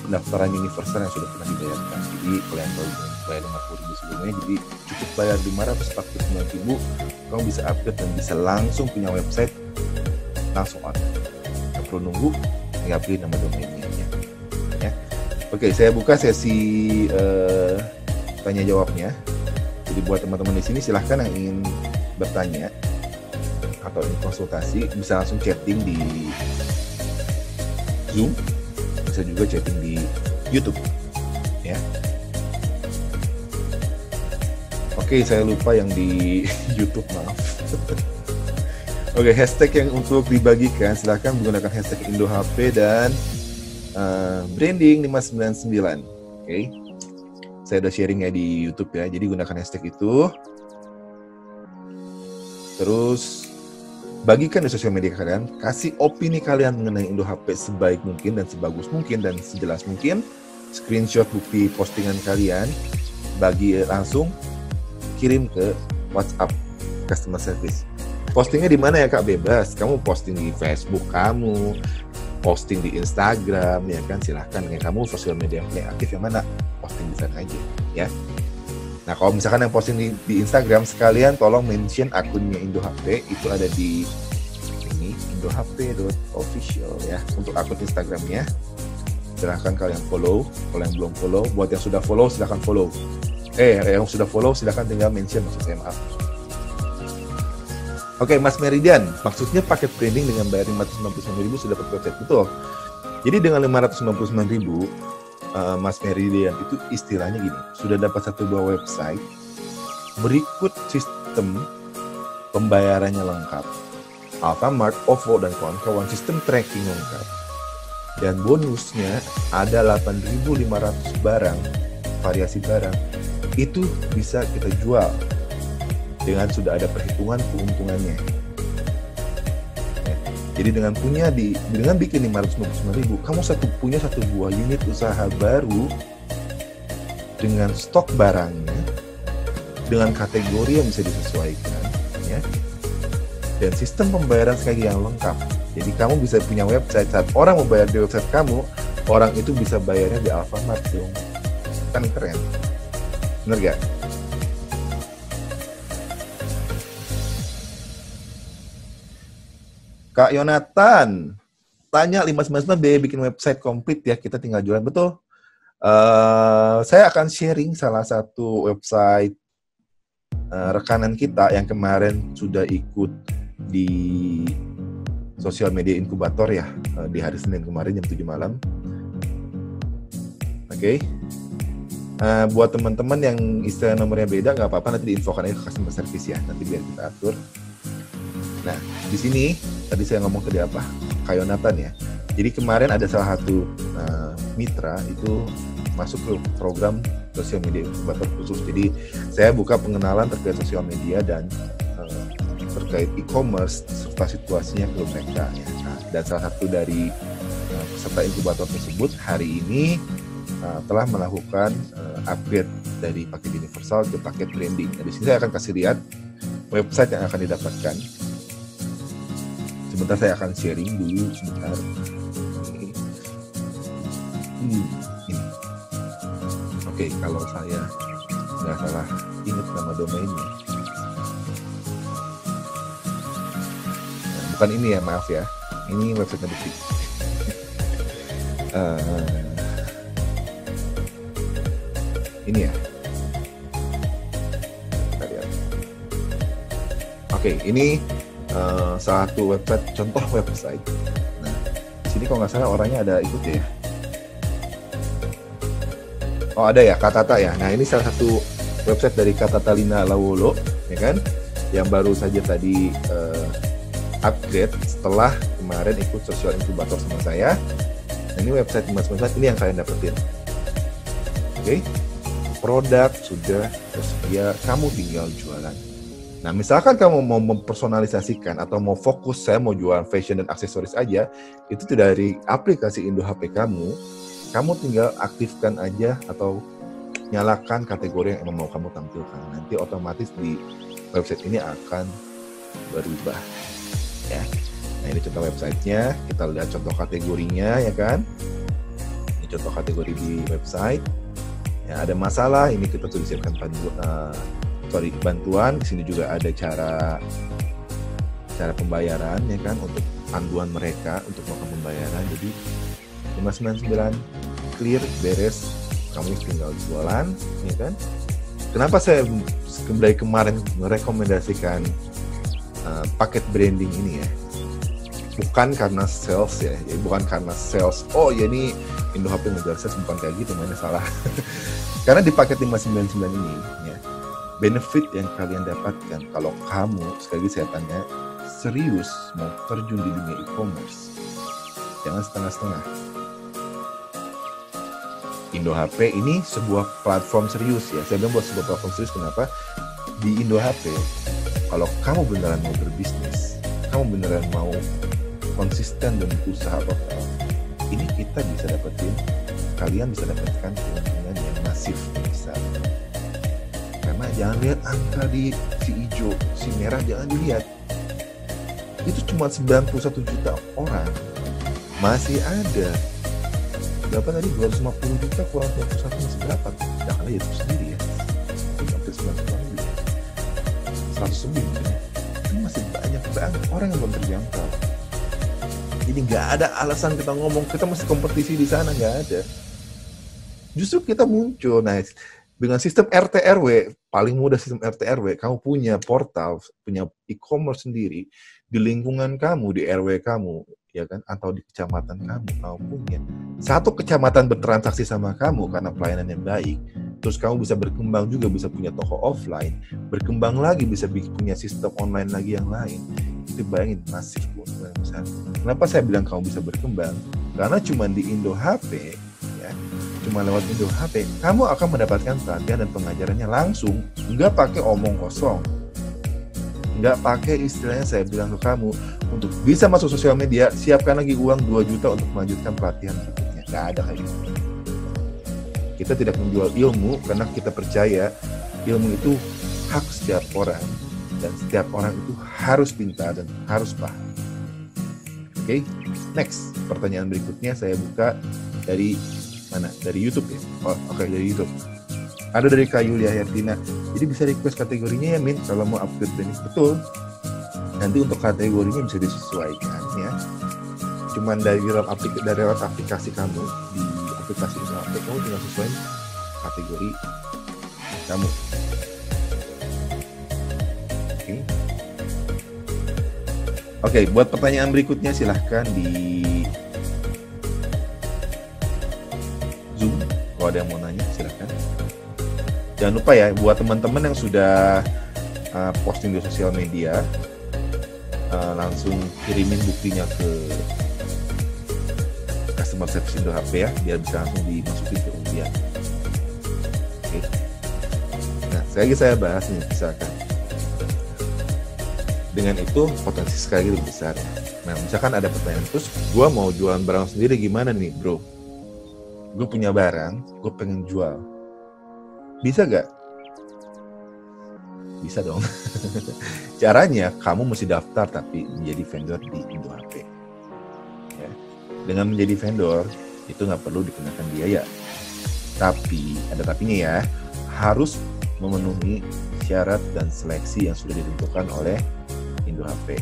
pendaftaran Universal yang sudah pernah dibayarkan. Jadi kalau yang baru bayar 50.000 sebelumnya, jadi cukup bayar 549.000, kamu bisa upgrade dan bisa langsung punya website langsung on. Nggak perlu nunggu, tinggal pilih nama domainnya ya. Oke, saya buka sesi tanya jawabnya. Jadi buat teman-teman di sini silahkan yang ingin bertanya atau ingin konsultasi bisa langsung chatting di Zoom, bisa juga chatting di YouTube, ya. Oke, saya lupa yang di YouTube, maaf. Oke, hashtag yang untuk dibagikan silahkan menggunakan hashtag Indo HP dan branding 599. Oke. Saya udah sharingnya di YouTube ya, jadi gunakan hashtag itu. Terus bagikan di sosial media kalian, kasih opini kalian mengenai Indo HP sebaik mungkin dan sebagus mungkin dan sejelas mungkin. Screenshot bukti postingan kalian, bagi langsung kirim ke WhatsApp customer service. Postingnya di mana ya Kak? Bebas. Kamu posting di Facebook kamu, posting di Instagram ya kan, silahkan ya. Kamu sosial media yang aktif yang mana, posting di sana aja ya. Nah, kalau misalkan yang posting di Instagram, sekalian tolong mention akunnya Indo HP, itu ada di ini indohp.official ya untuk akun Instagramnya. Silahkan kalian follow. Kalau yang belum follow, buat yang sudah follow silahkan follow. Yang sudah follow silahkan tinggal mention, maksud saya, maaf. Oke, Mas Meridian, maksudnya paket branding dengan bayar 599.000 sudah dapat website, betul. Jadi dengan 599.000, Mas Meridian itu istilahnya gini, sudah dapat satu buah website, berikut sistem pembayarannya lengkap, Alfamart, OVO, dan kawan-kawan, sistem tracking lengkap, dan bonusnya ada 8.500 barang, variasi barang, itu bisa kita jual dengan sudah ada perhitungan keuntungannya. Jadi dengan bikin 599.000, kamu punya satu buah unit usaha baru dengan stok barangnya, dengan kategori yang bisa disesuaikan, ya, dan sistem pembayaran sekali yang lengkap. Jadi kamu bisa punya website, saat orang mau bayar di website kamu, orang itu bisa bayarnya di Alfamart dong. Kan keren, bener gak? Kak Yonatan, tanya 599B bikin website komplit ya, kita tinggal jualan, betul? Saya akan sharing salah satu website rekanan kita yang kemarin sudah ikut di sosial media inkubator ya, di hari Senin kemarin jam 7 malam. Oke. Oke. Buat teman-teman yang istilah nomornya beda, nggak apa-apa, nanti diinfokan aja ke customer service ya, nanti biar kita atur. Nah, di sini tadi saya ngomong tadi apa? Kayonatan ya. Jadi kemarin ada salah satu mitra itu masuk ke program sosial media inkubator khusus. Jadi saya buka pengenalan terkait sosial media dan terkait e-commerce serta situasinya ke mereka ya. Nah, dan salah satu dari peserta inkubator tersebut hari ini telah melakukan upgrade dari paket universal ke paket branding. Nah, di sini saya akan kasih lihat website yang akan didapatkan. Sebentar saya akan sharing dulu sebentar. Ini. Oke, kalau saya nggak salah ingat nama domainnya. Nah, bukan ini ya, maaf ya. Ini website Detik. Ini ya. Kita lihat. Oke, ini salah satu website, contoh website. Nah, di sini kalau nggak salah orangnya ada ikut ya. Oh ada ya, Katata ya. Nah ini salah satu website dari Katata Lina Lawolo, ya kan? Yang baru saja tadi upgrade setelah kemarin ikut social incubator sama saya. Nah, ini website mas-mas ini yang kalian dapetin. Oke, produk sudah tersedia, kamu tinggal jualan. Nah misalkan kamu mau mempersonalisasikan atau mau fokus, saya mau jualan fashion dan aksesoris aja, itu tidak dari aplikasi Indo HP kamu tinggal aktifkan aja atau nyalakan kategori yang emang mau kamu tampilkan. Nanti otomatis di website ini akan berubah. Ya. Nah ini contoh websitenya, kita lihat contoh kategorinya ya kan. Ini contoh kategori di website. Ya, ada masalah, ini kita sudah siapkan bantuan. Di sini juga ada cara pembayaran ya kan, untuk panduan mereka untuk melakukan pembayaran. Jadi 599 clear, beres, kamu tinggal jualan ya kan. Kenapa saya dari kemarin merekomendasikan paket branding ini ya, bukan karena sales ya, bukan karena sales, oh ya ini Indo HP ngejar sales, bukan kayak gitu, mana salah. Karena di paket 599 ini ya, benefit yang kalian dapatkan kalau kamu, sekali lagi saya tanya, serius mau terjun di dunia e-commerce, jangan setengah-setengah. Indo HP ini sebuah platform serius ya. Saya bilang buat sebuah platform serius, kenapa? Di Indo HP, kalau kamu beneran mau berbisnis, kamu beneran mau konsisten dan usaha total, ini kita bisa dapetin, kalian bisa dapatkan keuntungan yang masif besar. Karena jangan lihat angka di si hijau, si merah, jangan dilihat. Itu cuma 91 juta orang. Masih ada berapa tadi, 250 juta kurang 21 masih berapa? Jangan lihat itu sendiri ya. Itu hampir 90 lebih. 100 lebih ya. Ini masih banyak banget orang yang belum terjangkau. Jadi nggak ada alasan kita ngomong kita mesti kompetisi di sana, nggak ada. Justru kita muncul. Nah, dengan sistem RT/RW, paling mudah sistem RT/RW, kamu punya portal, punya e-commerce sendiri di lingkungan kamu, di RW kamu, ya kan, atau di kecamatan kamu punya satu kecamatan bertransaksi sama kamu karena pelayanan yang baik. Terus kamu bisa berkembang juga, bisa punya toko offline, berkembang lagi, bisa punya sistem online lagi yang lain. Itu bayangin, masif keuntungan besar. Kenapa saya bilang kamu bisa berkembang? Karena cuma di Indo HP, ya, cuma lewat Indo HP, kamu akan mendapatkan pelatihan dan pengajarannya langsung, nggak pakai omong kosong. Nggak pakai istilahnya saya bilang ke kamu, untuk bisa masuk sosial media, siapkan lagi uang 2 juta untuk melanjutkan pelatihan berikutnya. Nggak ada kayak gitu. Kita tidak menjual ilmu karena kita percaya ilmu itu hak setiap orang, dan setiap orang itu harus pintar dan harus paham. Oke, next. Pertanyaan berikutnya saya buka dari mana? Dari YouTube ya? Oh, oke, dari YouTube. Ada dari Kak Yulia Hertina. Jadi bisa request kategorinya ya, Min, kalau mau upgrade branding. Betul. Nanti untuk kategorinya bisa disesuaikan ya. Cuman dari lewat aplikasi kamu, di aplikasi Indo HP, kamu tinggal sesuaikan kategori kamu. Oke, buat pertanyaan berikutnya silahkan di Zoom. Kalau ada yang mau nanya silakan. Jangan lupa ya buat teman-teman yang sudah posting di sosial media, langsung kirimin buktinya ke customer service Indo HP ya, biar bisa langsung dimasukin ke undian. Oke. Nah, saya bahas nih misalkan. Dengan itu potensi sekali lebih besar ya. Nah, misalkan ada pertanyaan, terus gue mau jualan barang sendiri gimana nih bro? Gue punya barang, gue pengen jual. Bisa gak? Bisa dong. Caranya, kamu mesti daftar tapi menjadi vendor di Indo HP. Ya. Dengan menjadi vendor, itu nggak perlu dikenakan biaya. Tapi, ada tapinya ya, harus memenuhi syarat dan seleksi yang sudah ditentukan oleh Indo HP.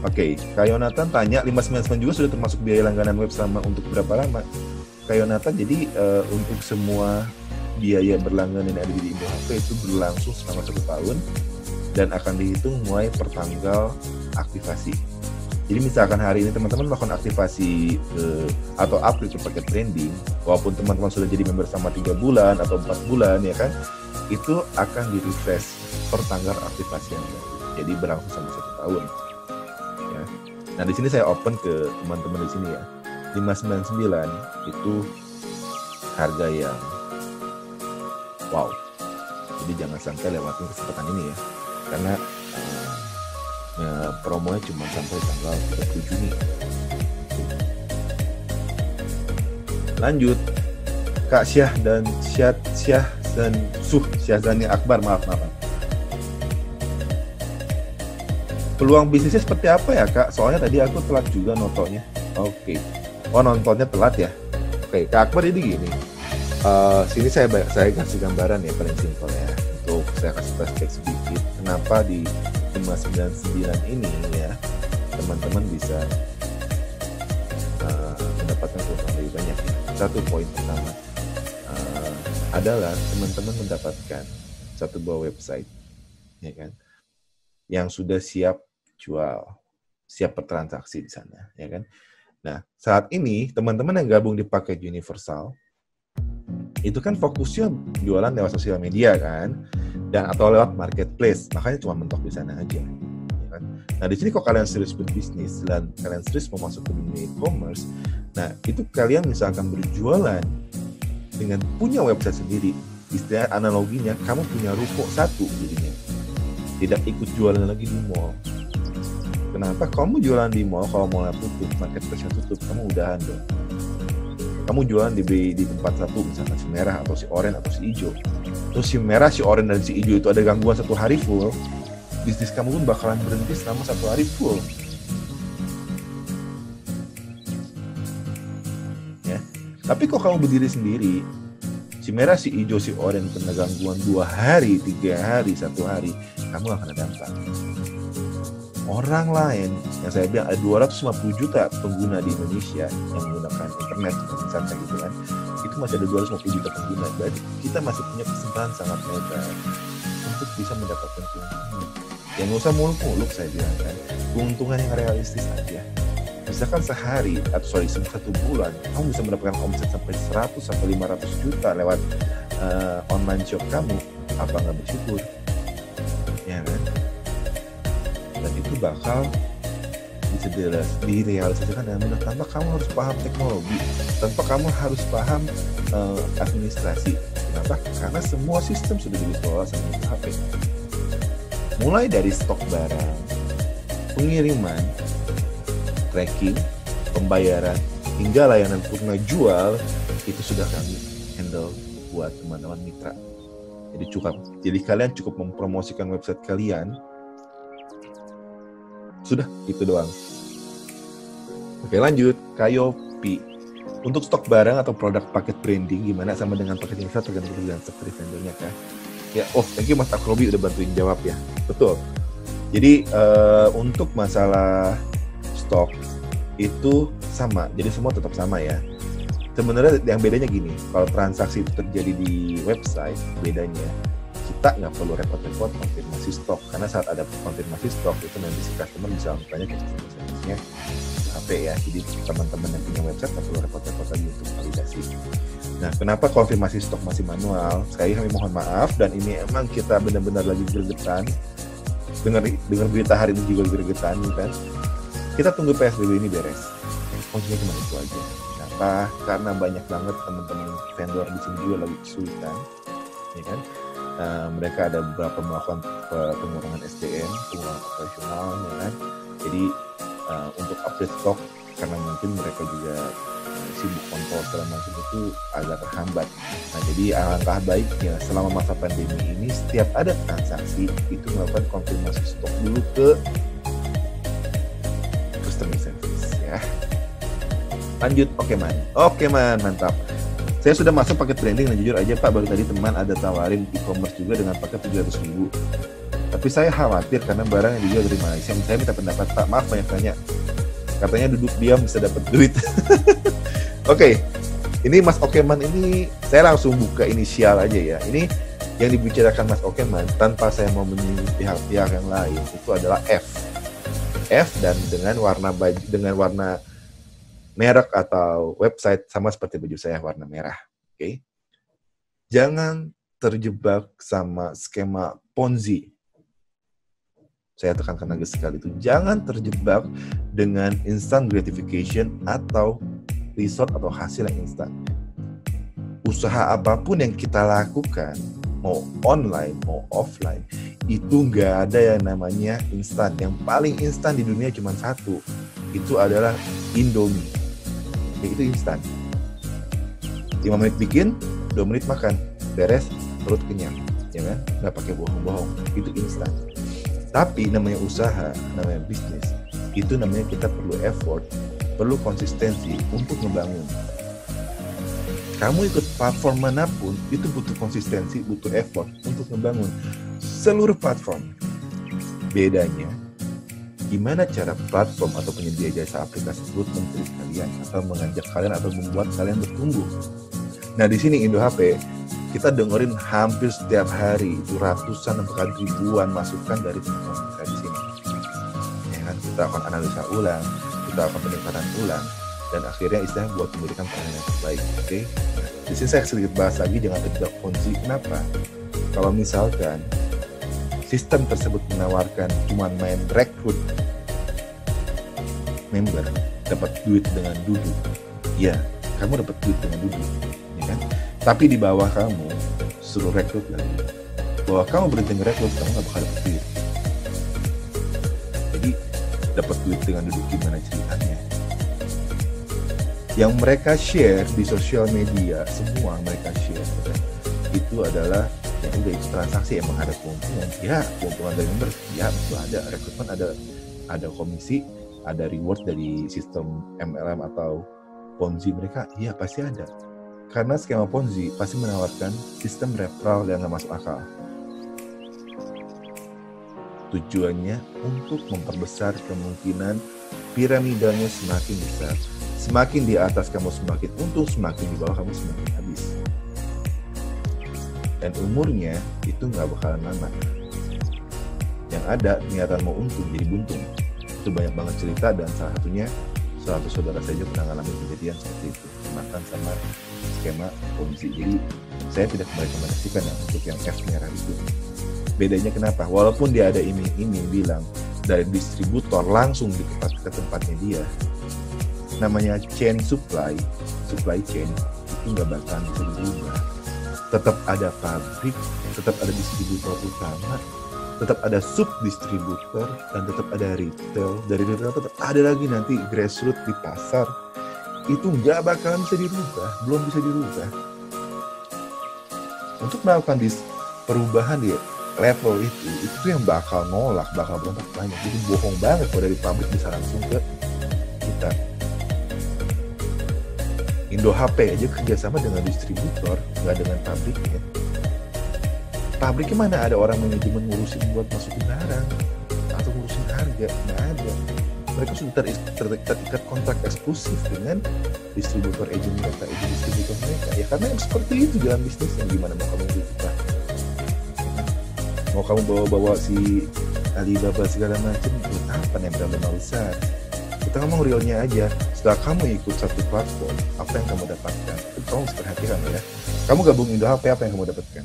Oke, Kak Yonatan tanya 599 juga sudah termasuk biaya langganan web selama untuk berapa lama? Kak Yonatan, jadi untuk semua biaya berlangganan yang ada di Indo HP itu berlangsung selama 1 tahun dan akan dihitung mulai per tanggal aktivasi. Jadi misalkan hari ini teman-teman melakukan aktivasi atau upgrade ke paket branding, walaupun teman-teman sudah jadi member selama 3 bulan atau 4 bulan ya kan, itu akan di-refresh per tanggal aktivasi yang baru. Jadi berlangsung sampai 1 tahun. Ya. Nah di sini saya open ke teman-teman di sini ya. 599 itu harga yang wow. Jadi jangan sampai lewatin kesempatan ini ya. Karena promonya cuma sampai tanggal 30 Juni. Lanjut. Kak Syah dan Syahzani Akbar, maaf. Peluang bisnisnya seperti apa ya Kak? Soalnya tadi aku telat juga nontonnya. Oke. Oh nontonnya telat ya? Oke, Kak Akbar ini gini. Sini saya kasih gambaran ya paling simpel ya. Untuk saya kasih flashback sedikit. Kenapa di 599 ini ya teman-teman bisa mendapatkan keuntungan lebih banyak ya. Satu poin pertama adalah teman-teman mendapatkan satu buah website ya kan yang sudah siap jual, siap bertransaksi di sana ya kan. Nah, saat ini teman-teman yang gabung di paket universal itu kan fokusnya jualan lewat sosial media kan, dan atau lewat marketplace, makanya cuma mentok di sana aja. Ya kan? Nah di sini kok kalian serius berbisnis dan kalian serius mau masuk ke dunia e-commerce, nah itu kalian misalkan berjualan dengan punya website sendiri, istilah analoginya kamu punya ruko satu jadinya, tidak ikut jualan lagi di mall. Kenapa? Kamu jualan di mall, kalau mallnya tutup, marketplace tutup, kamu udahan dong. Kamu jualan di tempat satu, misalkan si merah atau si oranye atau si hijau. Terus si merah, si oranye, dan si hijau itu ada gangguan 1 hari full, bisnis kamu pun bakalan berhenti selama 1 hari full. Ya. Tapi kok kamu berdiri sendiri, si merah, si hijau, si oranye kena gangguan 2 hari, 3 hari, 1 hari, kamu akan ada dampak. Orang lain, yang saya bilang ada 250 juta pengguna di Indonesia yang menggunakan internet, misalnya gitu kan, itu masih ada 250 juta pengguna, berarti kita masih punya kesempatan sangat lebar untuk bisa mendapatkan keuntungan. Yang nggak usah muluk-muluk saya bilang kan, keuntungan yang realistis aja. Misalkan sehari, atau satu bulan, kamu bisa mendapatkan omset sampai 100 sampai 500 juta lewat online shop kamu, apa nggak bersyukur? Ya kan? Dan itu bakal bisa direalisasikan dengan mudah tanpa kamu harus paham teknologi, tanpa kamu harus paham administrasi. Kenapa? Karena semua sistem sudah dikelola sama HP. Mulai dari stok barang, pengiriman, tracking, pembayaran, hingga layanan purna jual, itu sudah kami handle buat teman-teman mitra. Jadi kalian cukup mempromosikan website kalian, sudah itu doang. Oke lanjut, Kayopi. Untuk stok barang atau produk paket branding gimana sama dengan paket universal tergantung dengan stok vendornya kan? Ya, thank you Mas Akrobi udah bantuin jawab ya. Betul. Jadi untuk masalah stok itu sama. Jadi semua tetap sama ya. Sebenarnya yang bedanya gini, kalau transaksi itu terjadi di website, bedanya kita nggak perlu repot-repot konfirmasi stok, karena saat ada konfirmasi stok itu nanti si customer bisa bertanya ke customer service-nya HP ya, jadi teman-teman yang punya website nggak perlu repot-repot lagi untuk validasi. Nah, kenapa konfirmasi stok masih manual? Saya kami mohon maaf, dan ini emang kita benar-benar lagi gregetan. Dengar berita hari ini juga gregetan, kan? Kita tunggu PSBB ini beres. Kuncinya cuma itu aja. Kenapa? Karena banyak banget teman-teman vendor di sini juga lagi kesulitan, ya kan? Mereka ada beberapa melakukan pengurangan SDM, pengurangan operasional, ya kan? Jadi untuk update stok, karena mungkin mereka juga sibuk kontrol segala macam itu agak terhambat. Nah, jadi alangkah baiknya selama masa pandemi ini setiap ada transaksi itu melakukan konfirmasi stok dulu ke customer service ya. Lanjut, oke man, mantap. Saya sudah masuk paket branding dan jujur aja Pak, baru tadi teman ada tawarin e-commerce juga dengan paket 700.000. Tapi saya khawatir karena barang yang dijual dari Malaysia. Saya minta pendapat Pak, maaf banyak tanya. Katanya duduk diam bisa dapat duit. Oke, ini Mas Okeman ini saya langsung buka inisial aja ya. Ini yang dibicarakan Mas Okeman tanpa saya mau menyinggung pihak-pihak yang lain itu adalah F dan dengan warna merek atau website sama seperti baju saya warna merah. Oke. Jangan terjebak sama skema Ponzi. Saya tekankan lagi sekali itu, jangan terjebak dengan instant gratification atau result atau hasil yang instan. Usaha apapun yang kita lakukan, mau online, mau offline, itu nggak ada yang namanya instan. Yang paling instan di dunia cuma satu, itu adalah Indomie. Itu instan. 5 menit bikin, 2 menit makan, beres, perut kenyang, ya kan? Nggak pakai bohong-bohong, itu instan. Tapi namanya usaha, namanya bisnis, itu namanya kita perlu effort, perlu konsistensi untuk ngebangun. Kamu ikut platform manapun, itu butuh konsistensi, butuh effort untuk ngebangun seluruh platform. Bedanya, gimana cara platform atau penyedia jasa aplikasi tersebut men-treat kalian, atau mengajak kalian, atau membuat kalian bertumbuh. Nah, di sini Indo HP, kita dengerin hampir setiap hari itu ratusan bahkan ribuan masukan dari teman-teman kita di sini. Ya kan? Kita akan analisa ulang, kita akan peningkatan ulang, dan akhirnya istilahnya buat memberikan pelayanan yang terbaik. Oke? Di sini saya sedikit bahas lagi, jangan terjebak Ponzi. Kenapa? Kalau misalkan sistem tersebut menawarkan cuma main rekrut member, dapat duit dengan duduk, ya kamu dapat duit dengan duduk, ya kan? Tapi di bawah kamu suruh rekrut lagi. Bahwa kamu berhenti ngerekrut, kamu nggak bakal dapat duit. Jadi dapat duit dengan duduk gimana ceritanya? Yang mereka share di sosial media, semua mereka share, ya, itu adalah ya udah itu transaksi, emang ada keuntungan. Ya keuntungan dari member, ya itu ada rekrutmen, ada komisi, ada reward dari sistem MLM atau Ponzi mereka, iya pasti ada. Karena skema Ponzi pasti menawarkan sistem referral yang nggak masuk akal. Tujuannya untuk memperbesar kemungkinan piramidanya semakin besar. Semakin di atas kamu semakin untung, semakin di bawah kamu semakin habis. Dan umurnya itu nggak bakalan lama. Yang ada niatan mau untung jadi buntung. Itu banyak banget cerita, dan salah satunya saudara saya juga pernah ngalamin kejadian seperti itu, makan sama skema Ponzi. Jadi saya tidak merekomendasikan ya untuk yang F merah itu. Bedanya kenapa? Walaupun dia ada iming-iming bilang dari distributor langsung ke tempatnya dia, namanya chain supply chain itu nggak bakalan bisa dirubah. Tetap ada pabrik, tetap ada distributor utama, tetap ada sub-distributor, dan tetap ada retail. Dari retail tetap ada lagi nanti grassroots di pasar. Itu nggak bakalan bisa dirubah, belum bisa dirubah. Untuk melakukan perubahan di level itu yang bakal nolak, bakal berontak banyak. Jadi bohong banget kalau dari pabrik bisa langsung ke kita. Indo HP aja kerjasama dengan distributor, nggak dengan pabriknya. Pabriknya mana ada orang manajemen ngurusin buat masukin barang atau ngurusin harga, nggak ada. Mereka sudah terikat kontrak eksklusif dengan distributor agent distributor mereka. Ya karena yang seperti itu dalam bisnis, yang gimana mau kamu buka? Mau kamu bawa-bawa si Alibaba segala macam, buat apa nempel nama besar? Kita ngomong realnya aja. Setelah kamu ikut satu platform, apa yang kamu dapatkan? Itu kamu harus perhatikan ya. Kamu gabung Indo HP, apa yang kamu dapatkan?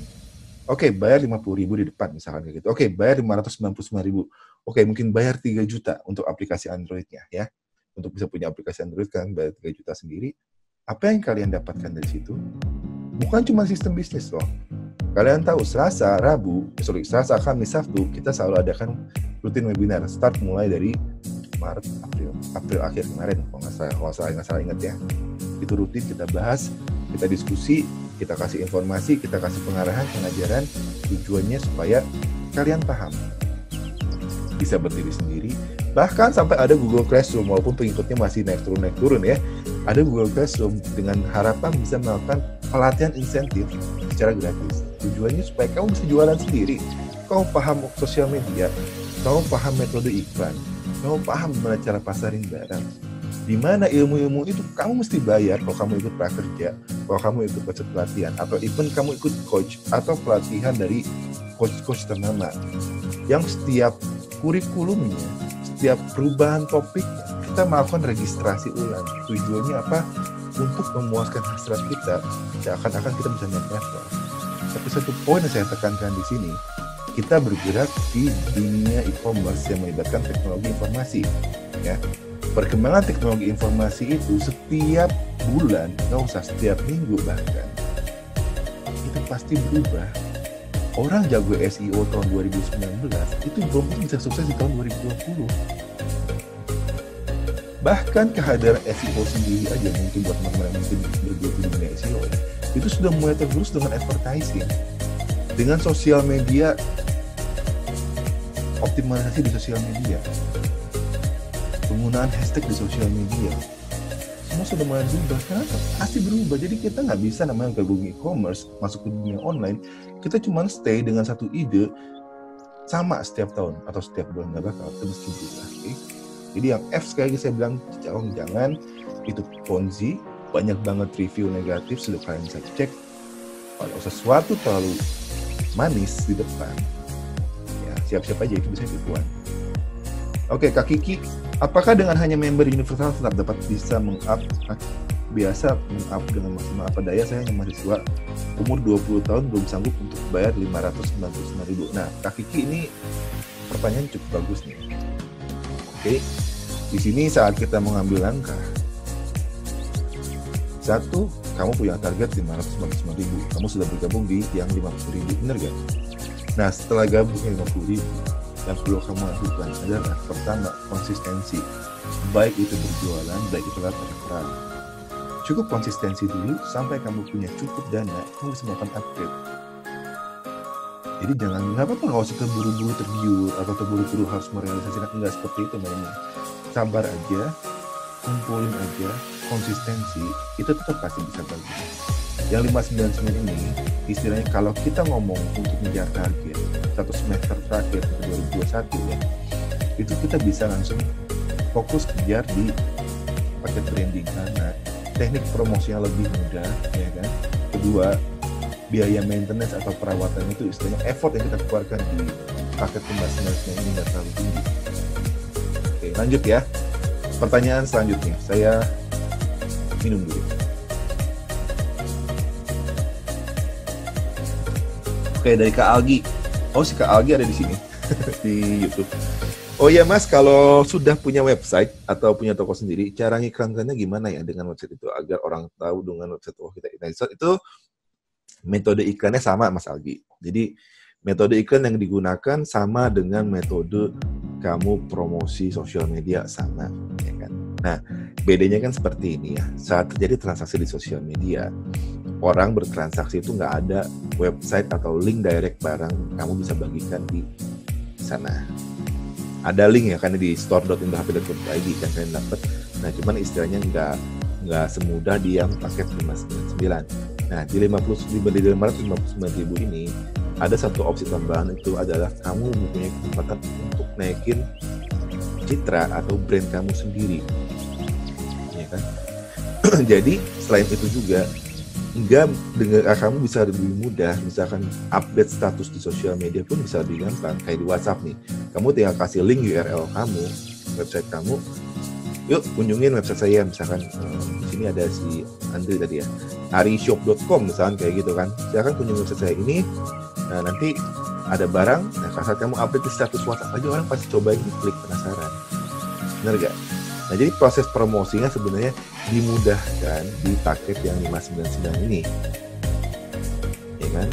Oke, bayar 50.000 di depan misalkan kayak gitu. Oke, bayar 599.000. Oke, mungkin bayar 3 juta untuk aplikasi Android-nya ya. Untuk bisa punya aplikasi Android kan bayar 3 juta sendiri. Apa yang kalian dapatkan dari situ? Bukan cuma sistem bisnis loh. Kalian tahu Selasa, Kamis, Sabtu kita selalu adakan rutin webinar. Start mulai dari Maret, April akhir kemarin kalau nggak salah ingat ya. Itu rutin kita bahas, kita diskusi, kita kasih informasi, kita kasih pengarahan, pengajaran. Tujuannya supaya kalian paham, bisa berdiri sendiri. Bahkan sampai ada Google Classroom, walaupun pengikutnya masih naik turun ya. Ada Google Classroom dengan harapan bisa melakukan pelatihan insentif secara gratis. Tujuannya supaya kamu bisa jualan sendiri. Kamu paham sosial media, kamu paham metode iklan, kamu paham gimana cara pasarin barang. Di mana ilmu-ilmu itu kamu mesti bayar kalau kamu ikut prakerja, kalau kamu ikut coach pelatihan, atau even kamu ikut coach atau pelatihan dari coach-coach ternama. Yang setiap kurikulumnya, setiap perubahan topik, kita melakukan registrasi ulang. Tujuannya apa? Untuk memuaskan hasrat kita, seakan-akan kita bisa naik level. Tapi satu poin yang saya tekankan di sini, kita bergerak di dunia e-commerce yang melibatkan teknologi informasi. Ya, perkembangan teknologi informasi itu setiap bulan, nggak usah setiap minggu bahkan, itu pasti berubah. Orang jago SEO tahun 2019 itu belum bisa sukses di tahun 2020. Bahkan kehadiran SEO sendiri aja mungkin buat teman-teman yang mungkin bergelut di dunia SEO ya, itu sudah mulai tergerus dengan advertising, dengan sosial media, optimalisasi di sosial media, penggunaan hashtag di sosial media, semua sudah mulai berubah. Kenapa? Pasti berubah. Jadi kita nggak bisa namanya gabung e-commerce, masuk ke dunia online, kita cuma stay dengan satu ide sama setiap tahun atau setiap bulan, nggak bakal, itu mesti berubah. Okay? Jadi yang F sekali lagi saya bilang, jangan itu Ponzi, banyak banget review negatif, sudah kalian bisa cek. Kalau sesuatu terlalu manis di depan, ya siap-siap aja itu bisa tipuan. Oke, Kak Kiki, apakah dengan hanya member universal tetap dapat bisa meng-up dengan maksimal apa daya? Saya hanya mahasiswa umur 20 tahun belum sanggup untuk bayar 599.000. Nah, Kak Kiki, ini pertanyaan cukup bagus nih. Oke, di sini saat kita mengambil langkah, satu, kamu punya target 599.000, kamu sudah bergabung di yang 50.000, bener gak? Nah, setelah gabung 50.000, yang perlu kamu lakukan adalah pertama, konsistensi, baik itu berjualan, baik itu referral. Cukup konsistensi dulu sampai kamu punya cukup dana, kamu bisa melakukan upgrade. Jadi nggak apa-apa, nggak usah terburu-buru tergiur atau terburu-buru harus merealisasikan, enggak seperti itu mainnya. Sabar aja, kumpulin aja, konsistensi, itu tetap pasti bisa bagus. Yang 599 ini, istilahnya kalau kita ngomong untuk mengejar target satu semester terakhir 2021 ya, itu kita bisa langsung fokus kejar di paket branding karena teknik promosinya lebih mudah, ya kan. Kedua, biaya maintenance atau perawatan itu istilahnya effort yang kita keluarkan di paket pembahasannya ini nggak terlalu tinggi. Oke, lanjut ya. Pertanyaan selanjutnya, saya minum dulu. Oke, dari Kak Algi. Oh, si Kak Algi ada di sini di YouTube. Oh iya Mas, kalau sudah punya website atau punya toko sendiri, cara ngiklankannya gimana ya dengan website itu agar orang tahu dengan website toko kita? Nah, itu metode iklannya sama Mas Algi. Jadi metode iklan yang digunakan sama dengan metode kamu promosi sosial media sama, ya kan? Nah, bedanya kan seperti ini ya. Saat terjadi transaksi di sosial media, orang bertransaksi itu nggak ada website atau link direct barang kamu bisa bagikan di sana. Ada link ya, kan di store.indohp.id kan kalian dapat. Nah, cuman istilahnya nggak semudah di yang paket 599. Nah, di 599.000 ini ada satu opsi tambahan, itu adalah kamu mempunyai kesempatan untuk naikin citra atau brand kamu sendiri, ya kan? Jadi selain itu juga kamu bisa lebih mudah, misalkan update status di sosial media pun bisa lebih gampang, kayak di WhatsApp nih. Kamu tinggal kasih link URL kamu, website kamu, yuk kunjungin website saya, misalkan di sini ada si Andri tadi ya, arishop.com misalkan kayak gitu kan, silakan kunjungi website saya ini. Nah, nanti ada barang, nah saat kamu update di status WhatsApp aja, orang pasti cobain, klik, penasaran, bener gak? Nah, jadi proses promosinya sebenarnya dimudahkan di paket yang 599 ini, ya kan?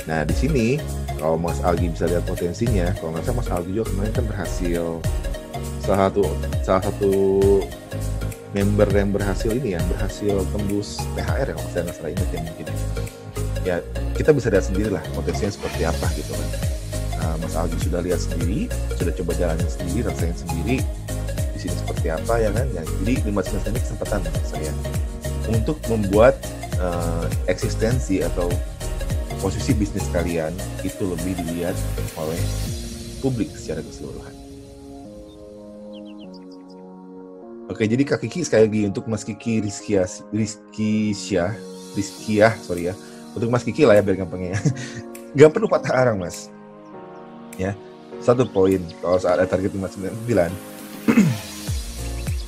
Nah, di sini kalau Mas Algi bisa lihat potensinya, kalau nggak salah Mas Algi juga kemarin kan berhasil, salah satu member yang berhasil ini ya, berhasil tembus THR ya, kalau saya nggak salah ingat ya mungkin. Ya, kita bisa lihat sendiri lah potensinya seperti apa gitu kan. Nah, Mas Algi sudah lihat sendiri, sudah coba jalanin sendiri, rasain sendiri di sini seperti apa ya kan. Ya, jadi 599 ini kesempatan saya untuk membuat eksistensi atau posisi bisnis kalian itu lebih dilihat oleh publik secara keseluruhan. Oke, jadi Kak Kiki sekali lagi untuk Mas Kiki Rizkiah, sorry ya. Untuk Mas Kiki lah ya biar gampangnya ya. Gak perlu patah arang Mas. Ya, satu poin kalau saat ada target 599,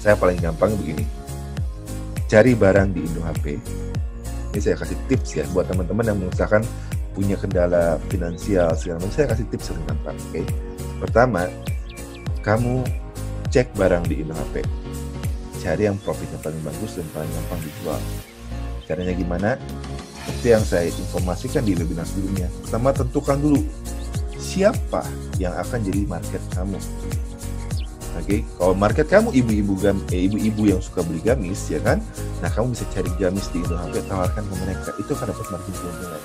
saya paling gampang begini. Cari barang di Indo HP. Ini saya kasih tips ya buat teman-teman yang misalkan punya kendala finansial segala macam, saya kasih tips yang gampang. Oke. Pertama, kamu cek barang di Indo HP. Cari yang profitnya paling bagus dan paling gampang dijual. Caranya gimana? Seperti yang saya informasikan di webinar sebelumnya. Pertama, tentukan dulu siapa yang akan jadi market kamu. Oke, kalau market kamu ibu-ibu yang suka beli gamis, ya kan? Nah, kamu bisa cari gamis di Indo HP, tawarkan ke mereka. Itu akan dapat margin keuntungan.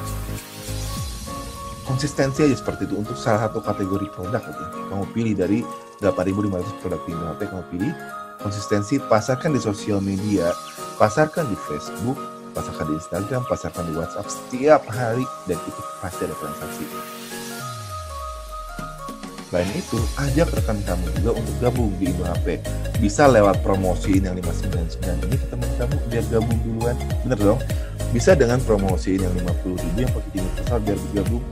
Konsistensi aja seperti itu untuk salah satu kategori produk aja. Kamu pilih dari 8.500 produk di Indo HP, kamu pilih konsistensi, pasarkan di sosial media, pasarkan di Facebook, pasarkan di Instagram, pasarkan di WhatsApp setiap hari, dan itu pasti ada transaksi. Selain itu, ajak rekan kamu juga untuk gabung di Indo HP. Bisa lewat promosiin yang 599 ini ke teman kamu biar gabung duluan. Bener dong? Bisa dengan promosiin yang 50.000 yang pakai universal biar bergabung.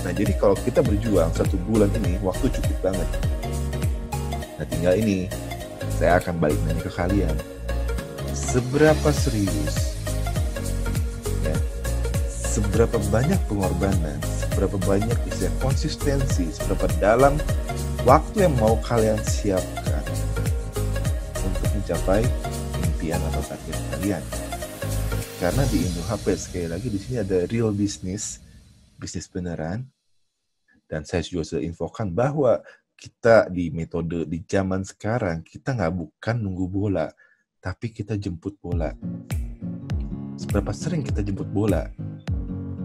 Nah, jadi kalau kita berjuang 1 bulan ini, waktu cukup banget. Nah, tinggal ini, saya akan balik nanya ke kalian. Seberapa serius? Ya, seberapa banyak pengorbanan? Seberapa banyak istilah konsistensi, seberapa dalam waktu yang mau kalian siapkan untuk mencapai impian atau target kalian. Karena di Indo HP sekali lagi di sini ada real bisnis beneran. Dan saya juga sudah infokan bahwa kita di metode di zaman sekarang kita bukan nunggu bola, tapi kita jemput bola. Seberapa sering kita jemput bola?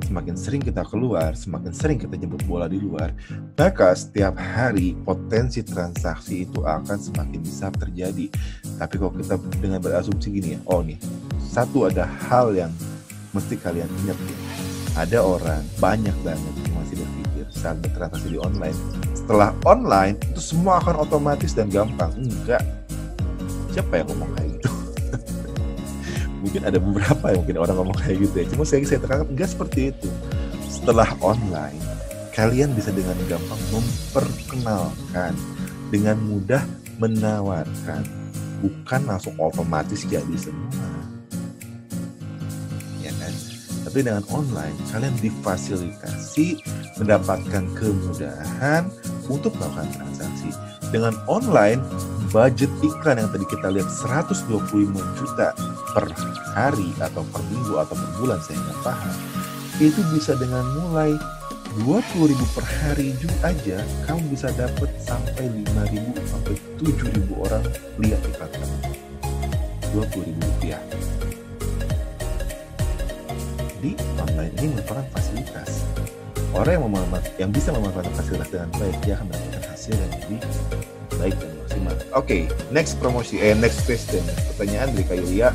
Semakin sering kita keluar, semakin sering kita jemput bola di luar, maka setiap hari potensi transaksi itu akan semakin besar terjadi. Tapi kalau kita dengan berasumsi gini ya, oh nih, satu ada hal yang mesti kalian ingat ya. Ada orang, banyak banget yang masih berpikir saat bertransaksi di online, setelah online itu semua akan otomatis dan gampang. Enggak. Siapa yang ngomong kayak gitu? Mungkin ada beberapa yang mungkin orang ngomong kayak gitu ya. Cuma saya tekankan enggak seperti itu. Setelah online, kalian bisa dengan gampang memperkenalkan, dengan mudah menawarkan, bukan langsung otomatis jadi semua. Ya kan? Tapi dengan online, kalian difasilitasi mendapatkan kemudahan untuk melakukan transaksi. Dengan online, budget iklan yang tadi kita lihat 125 juta per hari atau per minggu atau per bulan, saya nggak paham, itu bisa dengan mulai 20.000 per hari aja kamu bisa dapat sampai 5.000 sampai 7.000 orang lihat iklan kamu. 20.000 rupiah. Di online ini merupakan fasilitas. Orang yang bisa memanfaatkan fasilitas dengan baik, dia akan mendapatkan hasil yang lebih baik dan maksimal. Oke, next question. Pertanyaan dari Kak Yulia.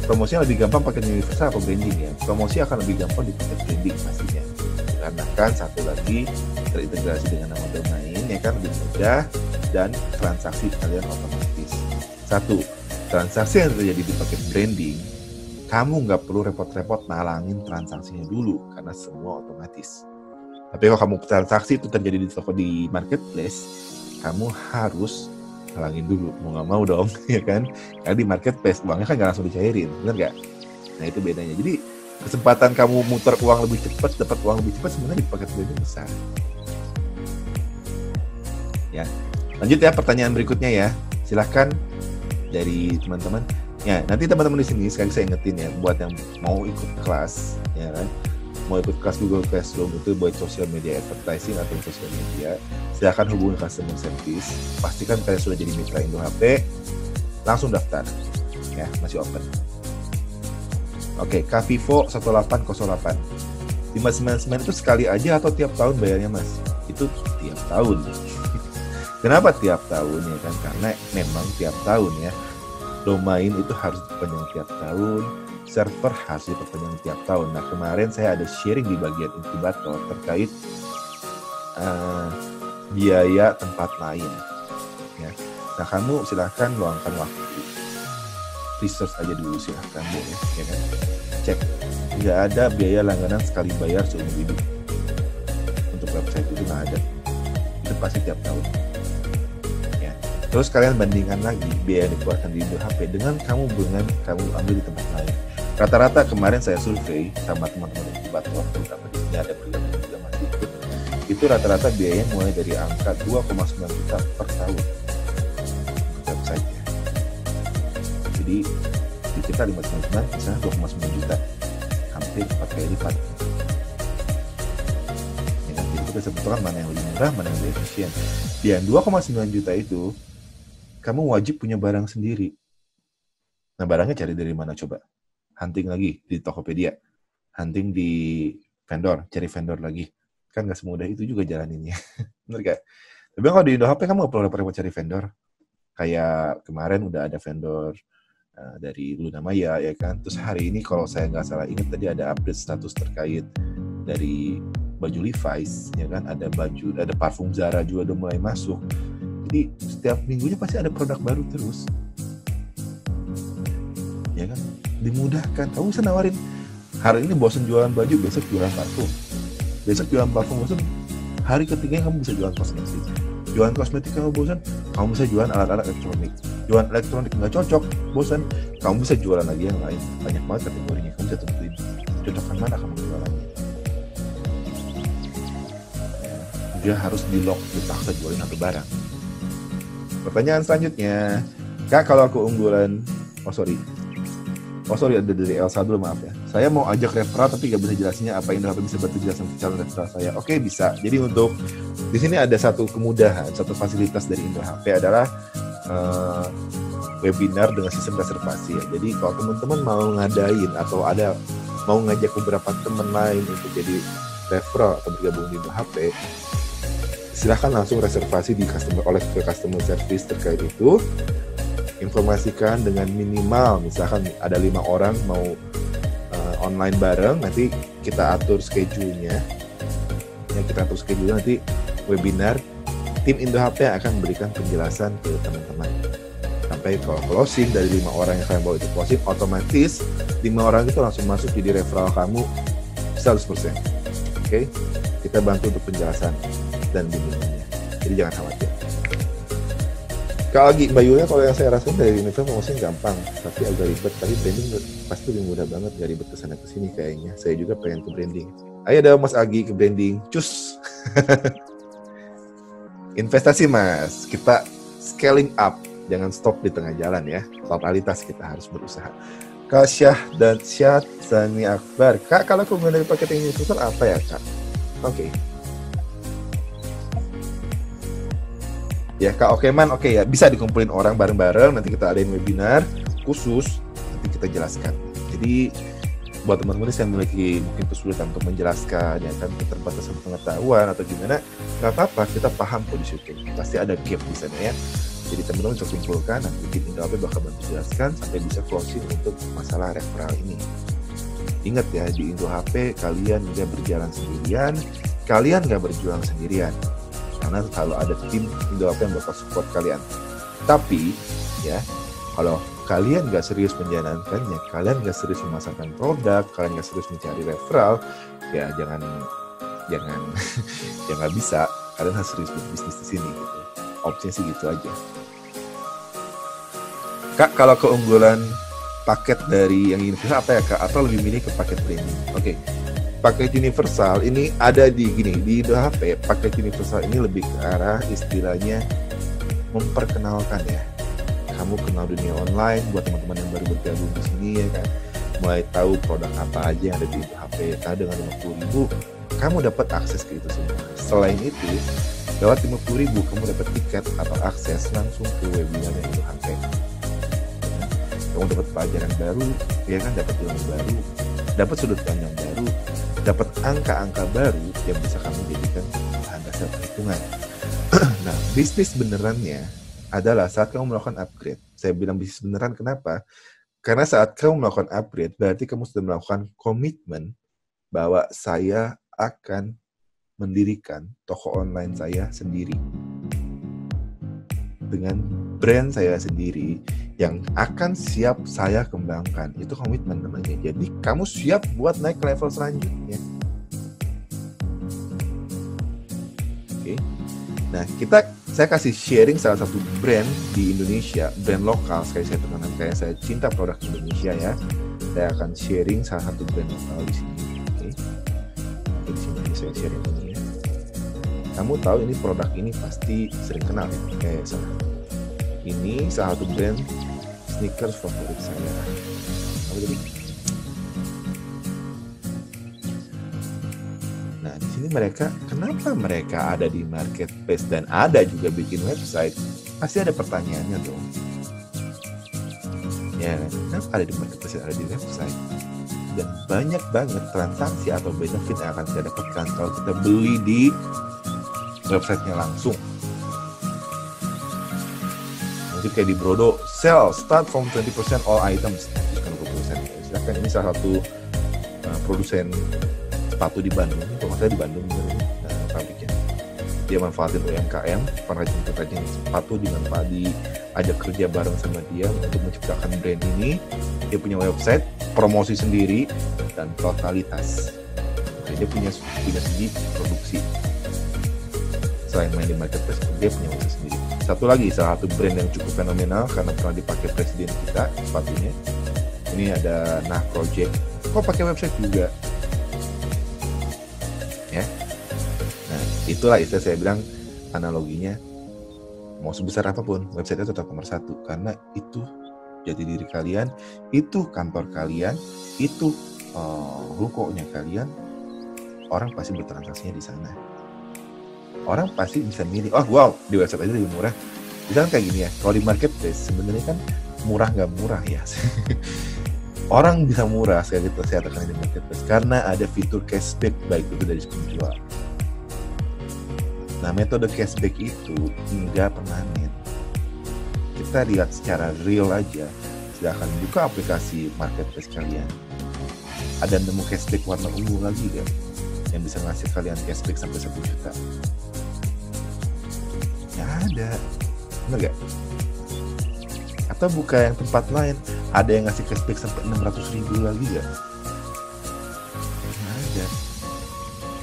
Promosinya lebih gampang pakai universal atau branding ya? Promosi akan lebih gampang dipakai branding pastinya. Karena kan satu lagi terintegrasi dengan nama domain, ya kan lebih mudah dan transaksi kalian otomatis. Satu, transaksi yang terjadi dipakai branding, kamu nggak perlu repot-repot nalangin transaksinya dulu karena semua otomatis. Tapi kalau kamu transaksi itu terjadi di toko di marketplace, kamu harus halangin dulu, mau nggak mau dong, ya kan? Karena di marketplace uangnya kan nggak langsung dicairin, bener nggak? Nah itu bedanya. Jadi kesempatan kamu muter uang lebih cepat, dapat uang lebih cepat sebenarnya di marketplace besar. Ya, lanjut ya pertanyaan berikutnya ya. Silahkan dari teman-teman. Ya, nanti teman-teman di sini sekali saya ingetin ya, buat yang mau ikut kelas, ya kan, mau ikut kelas Google Classroom itu buat social media advertising atau social media, silakan hubungi customer service. Pastikan kalian sudah jadi mitra Indo HP, langsung daftar, ya masih open. Oke, Kavivo 1808 599 itu sekali aja atau tiap tahun bayarnya Mas? Itu tiap tahun. Kenapa tiap tahun ya kan? Karena memang tiap tahun ya. Domain itu harus diperpanjang tiap tahun, server harus diperpanjang tiap tahun. Nah kemarin saya ada sharing di bagian inkubator terkait biaya tempat lain. Ya. Nah kamu silahkan luangkan waktu, research aja dulu silahkan boleh, ya kan? Cek, tidak ada biaya langganan sekali bayar seumur hidup. Untuk website itu nggak ada, itu pasti tiap tahun. Terus kalian bandingkan lagi biaya yang dikeluarkan di Indo HP dengan kamu ambil di tempat lain. Rata-rata kemarin saya survei sama teman-teman inkubator, terutama di sini ada berita juga masih ikut. Itu rata-rata biayanya mulai dari angka 2,9 juta per tahun untuk website-nya. Jadi di kita 599, misalnya 2,9 juta, hampir 4 kali lipat. Ya, jadi kita bisa tentukan mana yang lebih murah, mana yang lebih efisien. Yang 2,9 juta itu kamu wajib punya barang sendiri. Nah barangnya cari dari mana coba? Hunting lagi di Tokopedia, hunting di vendor, cari vendor lagi. Kan nggak semudah itu juga jalaninnya. Bener gak? Tapi kalau di Indo HP kamu nggak perlu repot-repot cari vendor. Kayak kemarin udah ada vendor dari Luna Maya ya kan. Terus hari ini kalau saya nggak salah ingat tadi ada update status terkait dari baju Levi's ya kan. Ada parfum Zara juga udah mulai masuk. Jadi setiap minggunya pasti ada produk baru terus, ya kan? Dimudahkan. Kamu bisa nawarin hari ini bosan jualan baju, besok jualan parfum, besok jualan parfum bosan, hari ketiganya kamu bisa jualan kosmetik. Jualan kosmetik kamu bosan, kamu bisa jualan alat-alat elektronik. Jualan elektronik nggak cocok, bosan, kamu bisa jualan lagi yang lain. Banyak banget kategorinya, kamu bisa tentuin cocokkan mana kamu jualannya. Dia harus di-lock, dipaksa jualin satu barang. Pertanyaan selanjutnya, Kak, kalau aku unggulan, ada dari Elsa dulu, maaf ya. Saya mau ajak referral tapi nggak bisa jelasinnya apa Indo HP bisa bantu jelasin calon referral saya. Oke, bisa. Jadi untuk di sini ada satu kemudahan, satu fasilitas dari Indo HP adalah webinar dengan sistem reservasi ya. Jadi kalau teman-teman mau ngadain atau mau ngajak beberapa teman lain untuk jadi referral atau bergabung di Indo HP, silahkan langsung reservasi oleh customer service terkait itu. Informasikan dengan minimal, misalkan ada 5 orang mau online bareng, nanti kita atur schedule-nya. Nanti webinar, tim Indo HP akan memberikan penjelasan ke teman-teman. Sampai kalau closing dari 5 orang yang kalian bawa itu closing, otomatis 5 orang itu langsung masuk jadi referral kamu 100%. Oke? Kita bantu untuk penjelasan dan bimbingannya. Jadi jangan khawatir. Kalau lagi Mbak Yulia, kalau yang saya rasain dari Unilever promosinya gampang, tapi agak ribet. Tapi branding pasti lebih mudah banget, gak ribet kesana kesini kayaknya. Saya juga pengen ke branding. Ayo dong Mas Agi ke branding, cus. Investasi Mas, kita scaling up, jangan stop di tengah jalan ya. Totalitas kita harus berusaha. Kak Syah dan Syah Sani Akbar, Kak kalau aku mengenai paket yang universal apa ya Kak? Oke. Ya Kak Okeman, oke ya, bisa dikumpulin orang bareng-bareng, nanti kita adain webinar khusus, nanti kita jelaskan. Jadi buat teman-teman yang memiliki mungkin kesulitan untuk menjelaskan, ya kan, keterbatasan pengetahuan atau gimana, nggak apa-apa, kita paham kondisi itu, pasti ada gap di sana ya. Jadi teman-teman bisa kumpulkan, nanti tim Indo HP bakal bantu jelaskan sampai bisa closing untuk masalah referral ini. Ingat ya, di Indo HP kalian nggak berjalan sendirian, kalian nggak berjuang sendirian. Karena kalau ada tim Indo HP yang bakal support kalian. Tapi ya, kalau kalian nggak serius menjalankannya, kalian nggak serius memasarkan produk, kalian nggak serius mencari referral, ya jangan ya nggak bisa. Kalian harus serius berbisnis di sini gitu. Opsinya sih gitu aja. Kak, kalau keunggulan paket dari yang universal apa ya Kak? Atau lebih milih ke paket premium? Oke. Paket universal ini ada di Indo HP. Paket universal ini lebih ke arah istilahnya memperkenalkan ya. Kamu kenal dunia online buat teman-teman yang baru bergabung di sini ya kan. Mulai tahu produk apa aja yang ada di Indo HP. Karena dengan 50.000 kamu dapat akses ke itu semua. Selain itu, lewat 50.000 kamu dapat tiket atau akses langsung ke webinar yang Indo HP. Kamu dapat pelajaran baru, ya kan, dapat ilmu baru, dapat sudut pandang baru, dapat angka-angka baru yang bisa kamu jadikan bahan dasar perhitungan. Nah, bisnis benerannya adalah saat kamu melakukan upgrade. Saya bilang bisnis beneran kenapa? Karena saat kamu melakukan upgrade, berarti kamu sudah melakukan komitmen bahwa saya akan mendirikan toko online saya sendiri. Dengan brand saya sendiri yang akan siap saya kembangkan. Itu komitmen namanya. Jadi kamu siap buat naik level selanjutnya. Oke. Nah, saya kasih sharing salah satu brand di Indonesia, brand lokal. Sekali saya tekankan, kayak saya cinta produk Indonesia ya. Saya akan sharing salah satu brand lokal di sini. Oke. Di sini saya sharing ini ya. Kamu tahu ini produk ini pasti sering kenal ya, kayak salah. Ini salah satu brand sneakers favorit saya. Apa tadi? Nah, di sini kenapa mereka ada di marketplace dan ada juga bikin website? Pasti ada pertanyaannya dong. Ya, kenapa ada di marketplace dan ada di website? Dan banyak banget transaksi atau benefit yang akan kita dapatkan kalau kita beli di websitenya langsung. Mungkin kayak di Brodo, sell start from 20% all items, bukan 20%. Silahkan, ini salah satu produsen sepatu di Bandung, kalau saya di Bandung pabriknya. Dia manfaatin UMKM, pengrajin sepatu diajak kerja bareng sama dia untuk menciptakan brand ini. Dia punya website, promosi sendiri, dan totalitas. Dia punya segi produksi. Selain main di marketplace, dia punya website sendiri. Satu lagi, salah satu brand yang cukup fenomenal karena pernah dipakai presiden kita sepatunya. Ini ada Nah Project. Kok pakai website juga? Ya. Nah, itulah istilah saya bilang analoginya. Mau sebesar apapun, website itu tetap nomor satu karena itu jati diri kalian, itu kantor kalian, itu rukonya kalian. Orang pasti bertransaksinya di sana. Orang pasti bisa milih, oh wow, di website aja lebih murah. Misalkan kayak gini ya, kalau di marketplace sebenarnya kan murah nggak murah ya. Orang bisa murah, sekali gitu saya tekan di marketplace karena ada fitur cashback baik itu dari penjual. Nah, metode cashback itu nggak permanen. Kita lihat secara real aja. Silahkan buka aplikasi marketplace kalian. Ada nemu cashback warna ungu lagi kan? Yang bisa ngasih kalian cashback sampai 1 juta. Nggak ada. Bener gak? Atau buka yang tempat lain, ada yang ngasih cashback sampai 600.000 lagi gak? Nggak ada.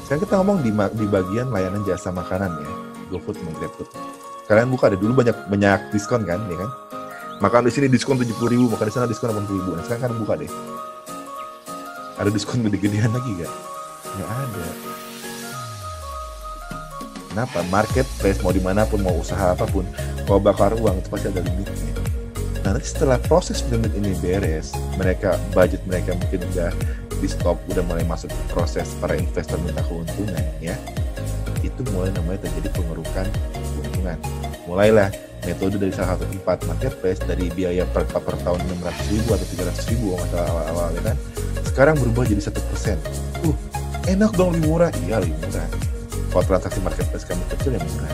Sekarang kita ngomong di bagian layanan jasa makanan ya, GoFood sama GrabFood. Kalian buka deh, dulu banyak diskon kan, ya kan? Makan di sini diskon 70.000, makan di sana diskon 80.000. Nah, sekarang kalian buka deh. Ada diskon gede-gedean lagi gak? Nggak ada. Kenapa? Marketplace mau dimanapun, mau usaha apapun, kalau bakar uang itu pasti ada limitnya. Nah, nanti setelah proses limit ini beres, budget mereka mungkin udah di stop, udah mulai masuk ke proses para investor minta keuntungan ya. Itu mulai namanya terjadi pengerukan keuntungan. Mulailah metode dari salah satu tempat marketplace dari biaya per tahun 600.000 atau 300.000 masalah awal-awal ya kan. Sekarang berubah jadi 1%. Enak dong, lebih murah. Iya, lebih murah. Kalau transaksi marketplace kamu kecil ya murah.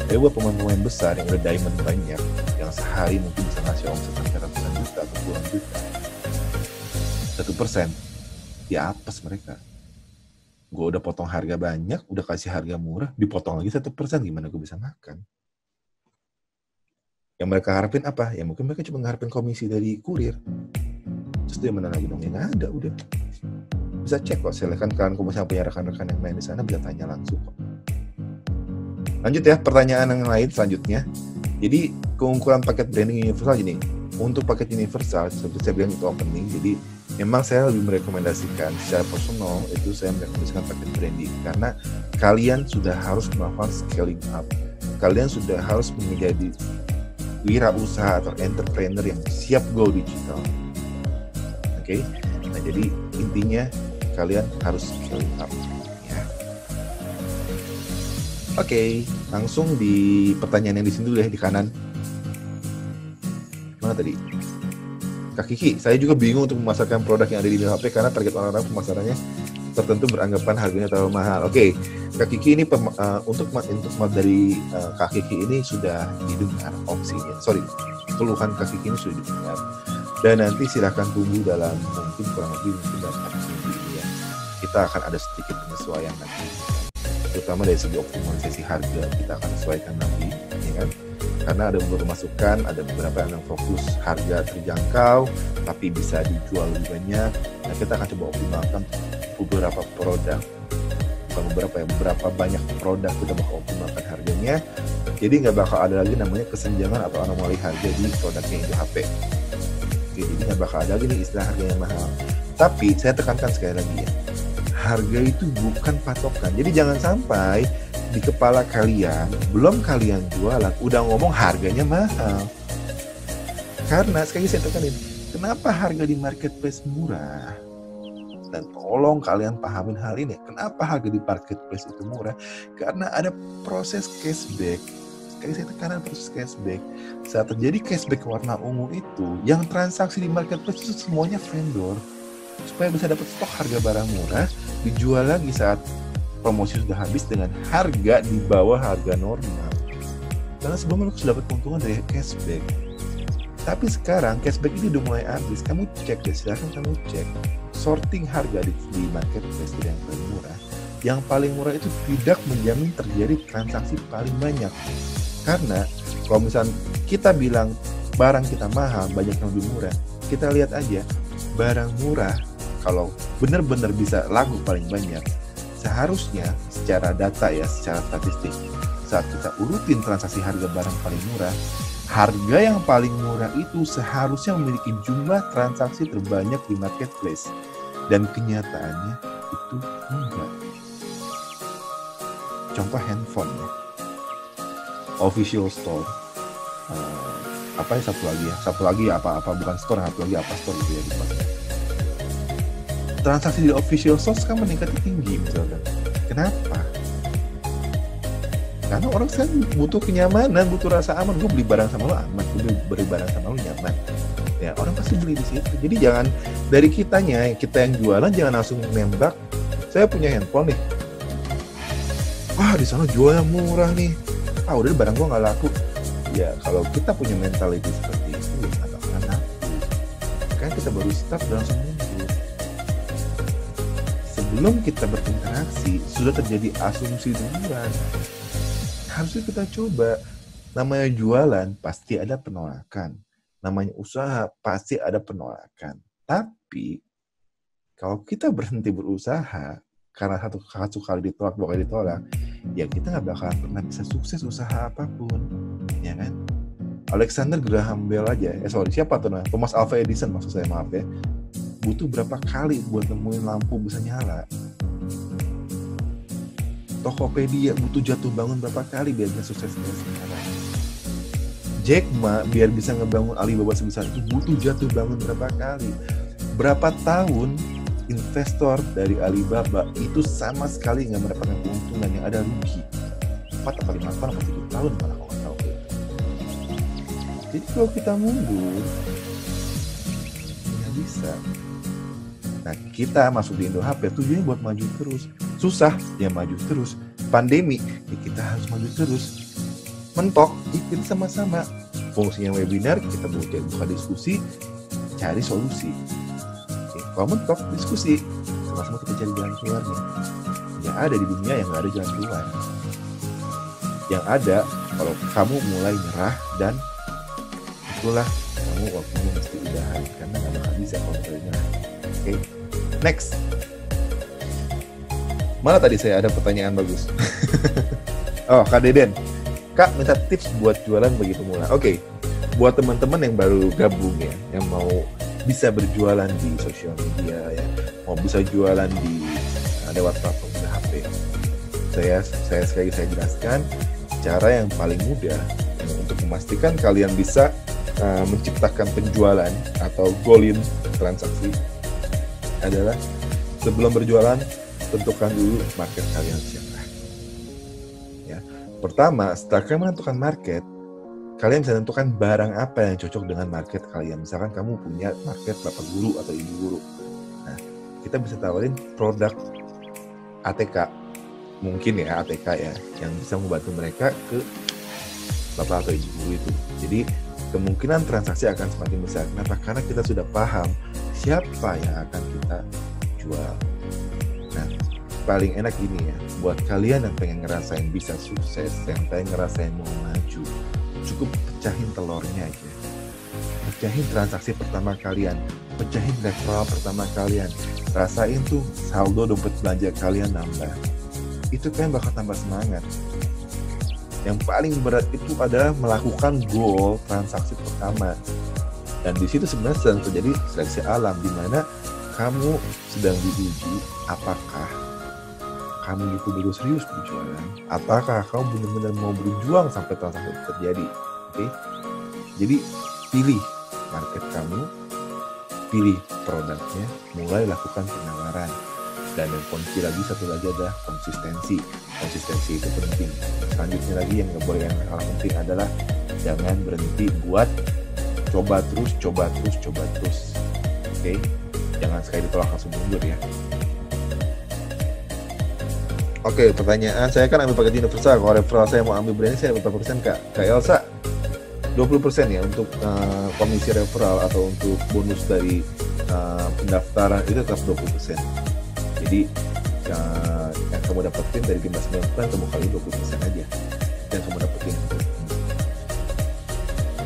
Tapi buat pemain-pemain besar yang udah diamond banyak, yang sehari mungkin bisa ngasih omset sampai ratusan juta atau puluhan juta, 1% ya apes mereka. Gue udah potong harga banyak, udah kasih harga murah, dipotong lagi 1%, gimana gue bisa makan? Yang mereka harapin apa? Ya mungkin mereka cuma ngarepin komisi dari kurir. Terus dia mana lagi dong? Ya nggak ada, udah. Bisa cek kok, silakan kalian kalau misalnya punya rekan-rekan yang main di sana bisa tanya langsung kok. Lanjut ya, pertanyaan yang lain selanjutnya. Jadi keunggulan paket branding universal gini, Untuk paket universal, seperti saya bilang itu opening, jadi memang saya lebih merekomendasikan secara personal itu saya merekomendasikan paket branding karena kalian sudah harus melakukan scaling up, kalian sudah harus menjadi wirausaha atau entrepreneur yang siap go digital. Oke, nah jadi intinya kalian harus scaling up ya. Oke, langsung di pertanyaan yang di sini dulu ya, di kanan. Mana tadi? Kak Kiki, saya juga bingung untuk memasarkan produk yang ada di HP karena target orang-orang pemasarannya tertentu beranggapan harganya terlalu mahal. Oke, Kak Kiki ini untuk dari Kak Kiki ini sudah didengar opsinya. Keluhan Kak Kiki ini sudah didengar. Dan nanti silahkan tunggu dalam mungkin kurang lebih dalam 4 minggu ini ya. Kita akan ada sedikit penyesuaian nanti. Terutama dari segi optimalisasi harga kita akan sesuaikan nanti, ya kan? Karena ada beberapa masukan, ada beberapa yang fokus harga terjangkau tapi bisa dijual lebih banyak. Nah, kita akan coba optimalkan beberapa produk, bukan beberapa banyak produk kita bakal optimalkan harganya. Jadi nggak bakal ada lagi namanya kesenjangan atau anomali harga di produknya itu HP. Oke, jadi nggak bakal ada lagi nih istilah harganya mahal. Tapi saya tekankan sekali lagi ya, harga itu bukan patokan. Jadi jangan sampai di kepala kalian, belum kalian jualan, udah ngomong harganya mahal. Karena sekali lagi saya tekanin, kenapa harga di marketplace murah? Dan tolong kalian pahamin hal ini, kenapa harga di marketplace itu murah? Karena ada proses cashback. Sekali saya tekanan proses cashback. Saat terjadi cashback warna ungu itu, yang transaksi di marketplace itu semuanya vendor. Supaya bisa dapat stok harga barang murah, dijual lagi saat promosi sudah habis dengan harga di bawah harga normal. Karena sebelumnya sudah dapat keuntungan dari cashback. Tapi sekarang cashback ini udah mulai habis. Kamu cek deh, silahkan kamu cek. Sorting harga di marketplace yang paling murah. Yang paling murah itu tidak menjamin terjadi transaksi paling banyak. Karena kalau misalnya kita bilang barang kita mahal, banyak yang lebih murah. Kita lihat aja, barang murah kalau benar-benar bisa laku paling banyak, seharusnya secara data ya, secara statistik, saat kita urutin transaksi harga barang paling murah, harga yang paling murah itu seharusnya memiliki jumlah transaksi terbanyak di marketplace. Dan kenyataannya itu enggak. Contoh handphone ya. Official store. Satu lagi apa bukan store, satu lagi apa store gitu ya di pasar. Transaksi di official store kan meningkatnya tinggi misalkan. Kenapa? Karena orang sekarang butuh kenyamanan, butuh rasa aman. Gue beli barang sama lo aman, gue beli barang sama lo nyaman. Ya orang pasti beli di situ. Jadi jangan dari kita yang jualan jangan langsung nembak. Saya punya handphone nih. Wah di sana jualnya murah nih. Udah barang gue nggak laku. Ya kalau kita punya mentality seperti itu ya nggak bakalan laku. Kan kita baru start langsung mundur. Sebelum kita berinteraksi sudah terjadi asumsi duluan. Harusnya kita coba. Namanya jualan pasti ada penolakan. Namanya usaha pasti ada penolakan. Tapi kalau kita berhenti berusaha karena satu kali ditolak, 2 kali ditolak, ya kita nggak bakalan pernah bisa sukses usaha apapun, ya kan? Alexander Graham Bell aja, siapa tuh namanya? Thomas Alva Edison maksud saya, maaf ya. Butuh berapa kali buat nemuin lampu bisa nyala? Tokopedia butuh jatuh bangun berapa kali biar bisa sukses sekarang? Jack Ma biar bisa ngebangun Alibaba sebesar itu butuh jatuh bangun berapa kali? Berapa tahun investor dari Alibaba itu sama sekali nggak mendapatkan keuntungan, yang ada rugi? 4 atau 5 tahun atau 7 tahun malah kalau nggak tahu itu. Jadi kalau kita mundur nggak bisa. Nah kita masuk di Indo HP tujuannya buat maju terus. Susah ya maju terus. Pandemi ya kita harus maju terus. Mentok kita sama-sama. Fungsinya webinar kita buka diskusi, cari solusi. Oke, kalau mentok diskusi, sama-sama kita cari jalan keluarnya. Yang ada di dunia yang nggak ada jalan keluar. Yang ada kalau kamu mulai nyerah dan itulah kamu waktunya mesti udahan karena nggak bakal bisa kalau mulai nyerah. Oke, next. Mana tadi saya ada pertanyaan bagus. Oh, Kak Deden. Kak, minta tips buat jualan bagi pemula. Oke. buat teman-teman yang baru gabung ya, yang mau bisa berjualan di sosial media ya, mau bisa jualan di lewat platform HP, saya sekali saya jelaskan cara yang paling mudah untuk memastikan kalian bisa menciptakan penjualan atau golin transaksi adalah sebelum berjualan tentukan dulu market kalian siapa. Ya, pertama setelah kalian menentukan market, kalian bisa tentukan barang apa yang cocok dengan market kalian. Misalkan kamu punya market bapak guru atau ibu guru, nah kita bisa tawarin produk ATK, mungkin ya ATK ya, yang bisa membantu mereka ke bapak atau ibu guru itu. Jadi kemungkinan transaksi akan semakin besar. Kenapa? Karena kita sudah paham siapa yang akan kita jual. Nah, paling enak gini ya, buat kalian yang pengen ngerasain bisa sukses, yang pengen ngerasain mau maju, cukup pecahin telurnya aja. Pecahin transaksi pertama kalian, pecahin referral pertama kalian, rasain tuh saldo dompet belanja kalian nambah. Itu kan bakal tambah semangat. Yang paling berat itu adalah melakukan goal transaksi pertama. Dan di situ sebenarnya sedang terjadi seleksi alam, di mana kamu sedang diuji apakah kamu betul-betul serius berjualan, apakah kamu benar-benar mau berjuang sampai transaksi terjadi. Oke? Jadi pilih market kamu, pilih produknya, mulai lakukan penawaran. Dan yang kunci lagi satu lagi adalah konsistensi. Konsistensi itu penting. Selanjutnya lagi yang nggak boleh yang kalah penting adalah jangan berhenti buat coba terus. Oke? Jangan sekali ditolak langsung mundur ya. Oke, pertanyaan, saya kan ambil paket universal. Kalau referral saya mau ambil branding, saya berapa persen Kak? Kak Elsa, 20% ya untuk komisi referral atau untuk bonus dari pendaftaran itu tetap 20%. Jadi yang kamu dapetin dari 599 kamu kali 20% aja yang kamu dapetin.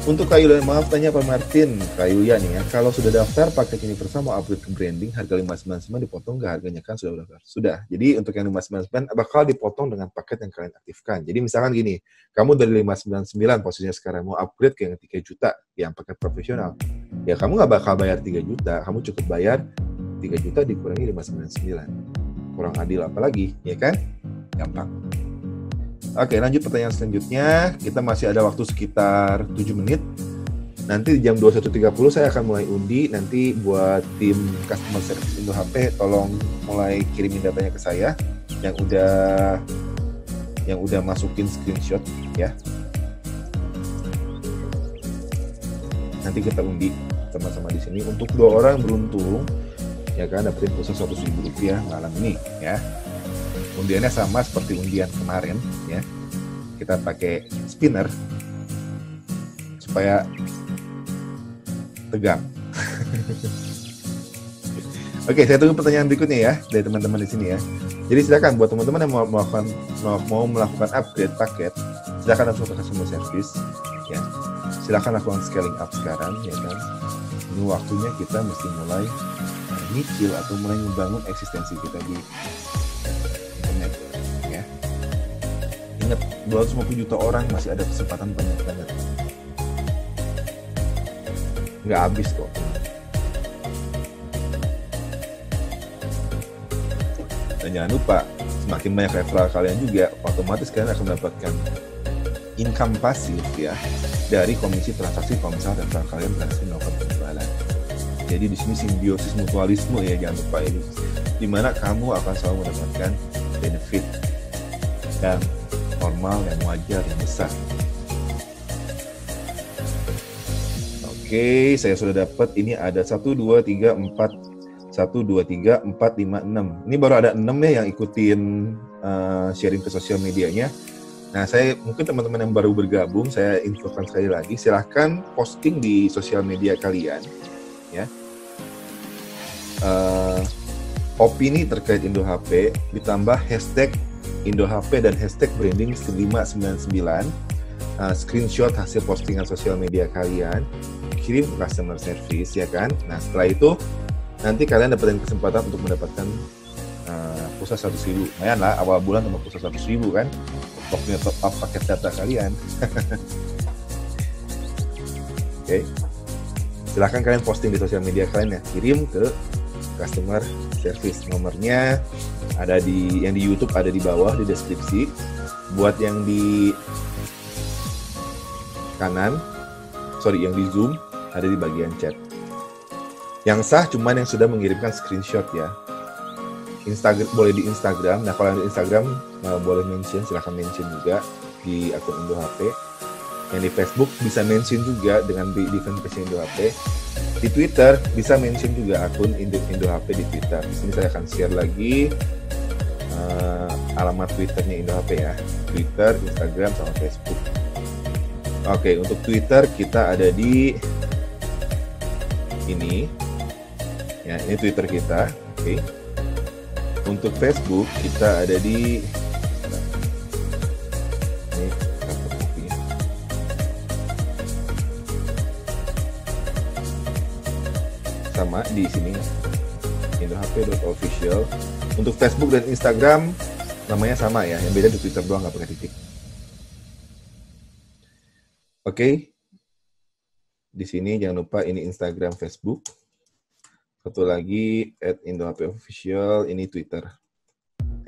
Untuk Kak Yulia, maaf tanya Pak Martin, Kak Yulia nih ya, kalau sudah daftar paket universal mau upgrade ke branding, harga 599 dipotong nggak harganya kan sudah daftar? Sudah. Jadi untuk yang 599 bakal dipotong dengan paket yang kalian aktifkan. Jadi misalkan gini, kamu dari 599 posisinya sekarang mau upgrade ke yang 3 juta, yang paket profesional, ya kamu nggak bakal bayar 3 juta, kamu cukup bayar 3 juta dikurangi 599. Kurang adil apalagi, ya kan? Gampang. Oke, lanjut pertanyaan selanjutnya. Kita masih ada waktu sekitar 7 menit. Nanti di jam 21.30 saya akan mulai undi. Nanti buat tim customer service Indo HP tolong mulai kirimin datanya ke saya yang udah masukin screenshot ya. Nanti kita undi sama-sama di sini untuk 2 orang beruntung ya kan dapetin pulsa Rp100.000 malam ini ya. Undiannya sama seperti undian kemarin ya. Kita pakai spinner supaya tegang. Oke, saya tunggu pertanyaan berikutnya ya dari teman-teman di sini ya. Jadi silakan buat teman-teman yang mau melakukan upgrade paket, silakan langsung ke customer service ya. Silakan lakukan scaling up sekarang ya kan. Ini waktunya kita mesti mulai nyicil atau mulai membangun eksistensi kita di internet ya. Ingat, 250 juta orang masih ada kesempatan banyak banget. Nggak habis kok. Dan jangan lupa, semakin banyak referral kalian juga, otomatis kalian akan mendapatkan income pasif ya dari komisi transaksi kalau misalnya referral kalian berhasil melakukan penjualan. Jadi di sini simbiosis mutualisme ya, jangan lupa ini, dimana kamu akan selalu mendapatkan benefit yang normal, yang wajar, yang besar. Oke, saya sudah dapat. Ini ada 1, 2, 3, 4, 1, 2, 3, 4, 5, 6. Ini baru ada 6 ya yang ikutin sharing ke sosial medianya. Nah, saya mungkin teman-teman yang baru bergabung, saya infokan sekali lagi, silahkan posting di sosial media kalian ya. Opini terkait Indo HP ditambah hashtag Indo HP dan hashtag branding 599, screenshot hasil postingan sosial media kalian, kirim ke customer service ya kan. Nah setelah itu nanti kalian dapetin kesempatan untuk mendapatkan pulsa 100.000. Lumayan lah awal bulan sama pulsa 100.000 kan, waktunya top up paket data kalian. Oke. Silahkan kalian posting di sosial media kalian ya, kirim ke customer service. Nomornya ada yang di YouTube ada di bawah di deskripsi. Buat yang di kanan, yang di Zoom ada di bagian chat. Yang sah cuman yang sudah mengirimkan screenshot ya. Instagram boleh di Instagram. Nah kalau yang di Instagram boleh mention, silahkan mention juga di akun Indo HP. Yang di Facebook bisa mention juga dengan di fanpage Indo HP. Di Twitter bisa mention juga akun Indo HP di Twitter. Di sini saya akan share lagi alamat Twitternya Indo HP ya. Twitter, Instagram, sama Facebook. Oke, untuk Twitter kita ada di ini. Ya, ini Twitter kita. Oke. Untuk Facebook kita ada di sama di sini indohp.official. Untuk Facebook dan Instagram namanya sama ya, yang beda di Twitter doang nggak pakai titik. Oke. Di sini jangan lupa ini Instagram, Facebook. Satu lagi @indohpofficial, ini Twitter.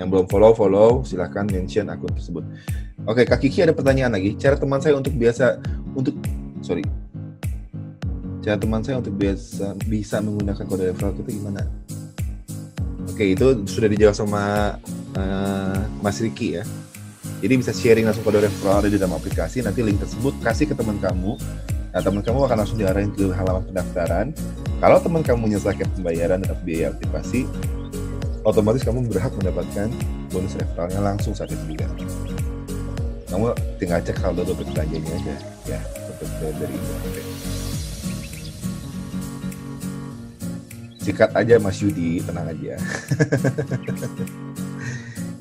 Yang belum follow silahkan mention akun tersebut. Oke, Kak Kiki ada pertanyaan lagi. Cara teman saya untuk bisa menggunakan kode referral itu gimana? Oke, itu sudah dijawab sama Mas Riki ya. Jadi bisa sharing langsung kode referral di dalam aplikasi. Nanti link tersebut kasih ke teman kamu. Nah, teman kamu akan langsung diarahin ke halaman pendaftaran. Kalau teman kamu menyelesaikan pembayaran dan biaya aktivasi, otomatis kamu berhak mendapatkan bonus referralnya langsung saat itu juga. Kamu tinggal cek saldo dompet belanjanya aja ya untuk dari Indo HP. Sikat aja Mas Yudi, tenang aja.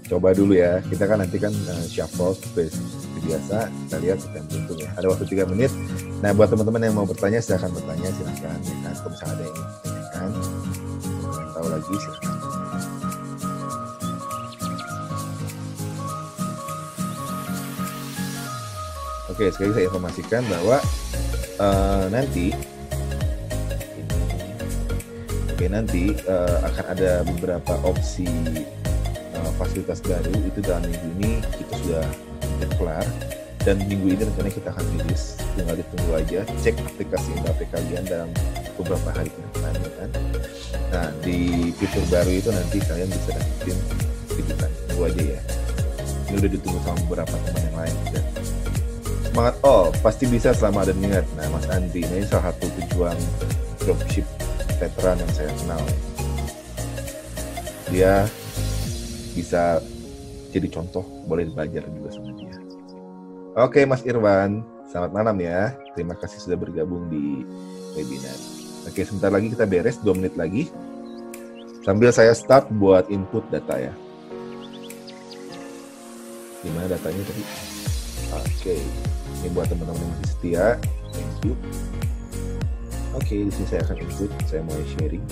Coba dulu ya, kita kan nanti kan shuffle seperti biasa, kita lihat kita beruntung ya. Ada waktu 3 menit. Nah buat teman-teman yang mau bertanya silahkan bertanya, silahkan ya kan. Kalau misalnya ada yang ingin bertanyakan, tahu lagi silahkan. Oke, sekali lagi saya informasikan bahwa nanti akan ada beberapa opsi fasilitas baru itu dalam minggu ini kita sudah kelar, dan minggu ini rencananya kita akan rilis. Tinggal ditunggu aja, cek aplikasi Indo HP kalian dalam beberapa hari ke depan ya kan. Nah di fitur baru itu nanti kalian bisa dapetin kejutan. Tunggu aja ya, ini udah ditunggu sama beberapa teman yang lain juga. Semangat pasti bisa selama ada niat. Nah Mas Andi ini salah satu pejuang dropship veteran yang saya kenal. Dia bisa jadi contoh, boleh belajar juga sama dia. Oke Mas Irwan, selamat malam ya. Terima kasih sudah bergabung di webinar. Oke, sebentar lagi kita beres, 2 menit lagi. Sambil saya start buat input data ya. Gimana datanya tadi? Oke, ini buat teman-teman yang masih setia. Thank you. Oke, di sini saya akan input, saya mulai sharing.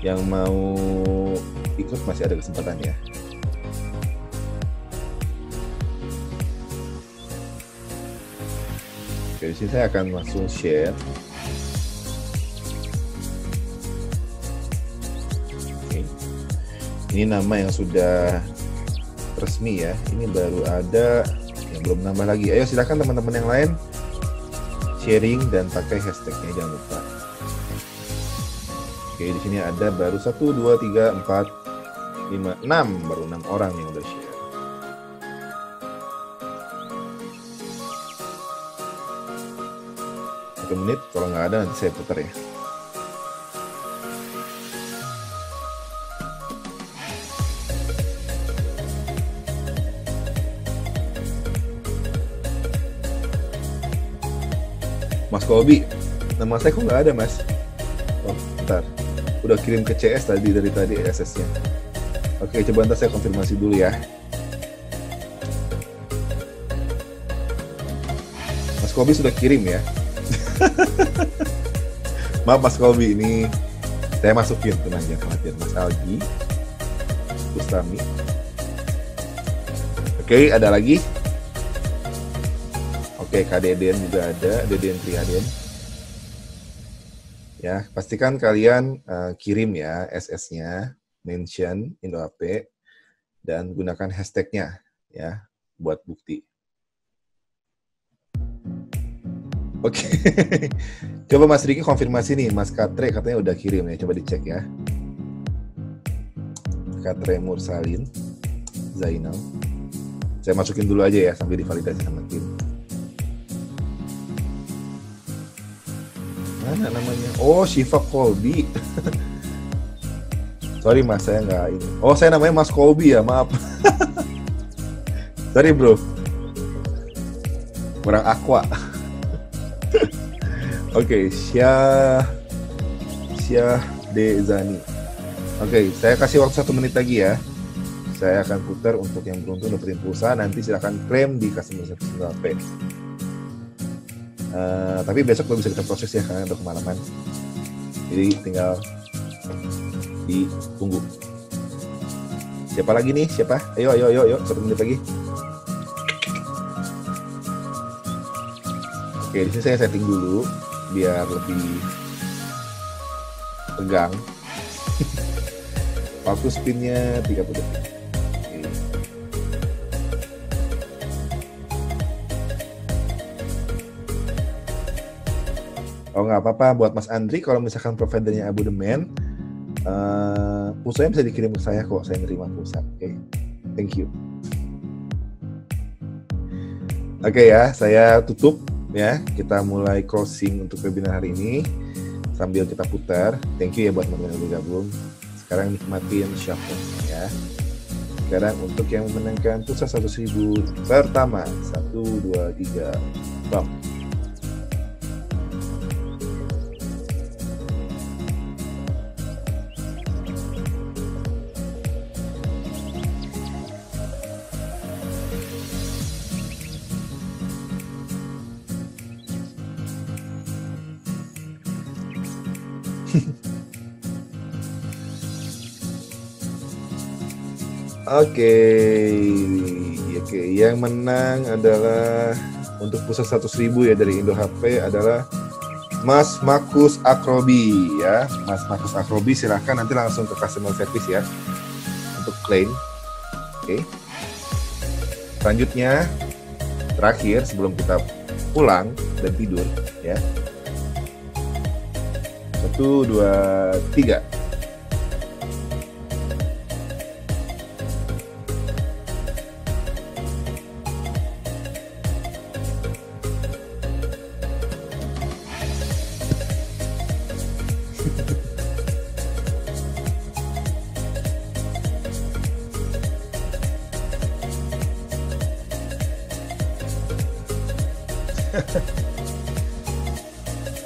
Yang mau ikut masih ada kesempatan ya. Oke, di sini saya akan langsung share. Oke. Ini nama yang sudah resmi ya. Ini baru ada yang belum nambah lagi. Ayo silakan teman-teman yang lain sharing dan pakai hashtagnya, jangan lupa. Oke, di sini ada baru 1, 2, 3, 4, 5, 6, baru 6 orang yang udah share. Satu menit, kalau nggak ada nanti saya putar ya. Mas Kobi, nama saya kok nggak ada Mas? Oh, bentar. Udah kirim ke CS tadi dari tadi SS-nya. Oke, coba ntar saya konfirmasi dulu ya. Mas Kobi sudah kirim ya. Maaf Mas Kobi, ini saya masukin, tenang ya, khawatir. Mas Algi, Bustami. Oke, ada lagi? Oke, Kak Deden juga ada, Deden Triaden. Ya, pastikan kalian kirim ya SS-nya, mention Indo HP, dan gunakan hashtag-nya ya buat bukti. Oke. Coba Mas Riki konfirmasi nih, Mas Katre katanya udah kirim ya, coba dicek ya. Katre Mursalin Zainal. Saya masukin dulu aja ya sambil divalidasi sama tim. Mana namanya? Oh, Shiva Kolbi. Sorry Mas, saya nggak ini. Oh, saya namanya Mas Kolbi ya, maaf. Sorry bro. Kurang aqua. Oke, Syah Dezani. Oke, saya kasih waktu 1 menit lagi ya. Saya akan putar untuk yang beruntung dapetin pulsa. Nanti silahkan klaim di customer service Indo HP. Tapi besok belum bisa kita proses ya karena udah kemalaman. Jadi tinggal ditunggu. Siapa lagi nih? Siapa? Ayo, 1 menit lagi. Oke, di sini saya setting dulu biar lebih tegang. Waktu spinnya 30 detik. Oke. Oh nggak apa-apa buat Mas Andri kalau misalkan providernya abodemen, pulsanya bisa dikirim ke saya kok, saya nerima pulsa. Oke, thank you. Oke ya, saya tutup ya. Kita mulai closing untuk webinar hari ini sambil kita putar. Thank you ya buat teman-teman yang bergabung. Sekarang nikmatin shuffle ya. Sekarang untuk yang memenangkan pulsa 100.000 pertama 1, 2, 3 bam. Oke, yang menang adalah untuk pulsa 100.000 ya dari Indo HP adalah Mas Markus Akrobi ya. Mas Markus Akrobi silahkan nanti langsung ke customer service ya untuk claim. Oke. Selanjutnya terakhir sebelum kita pulang dan tidur ya. 1, 2, 3.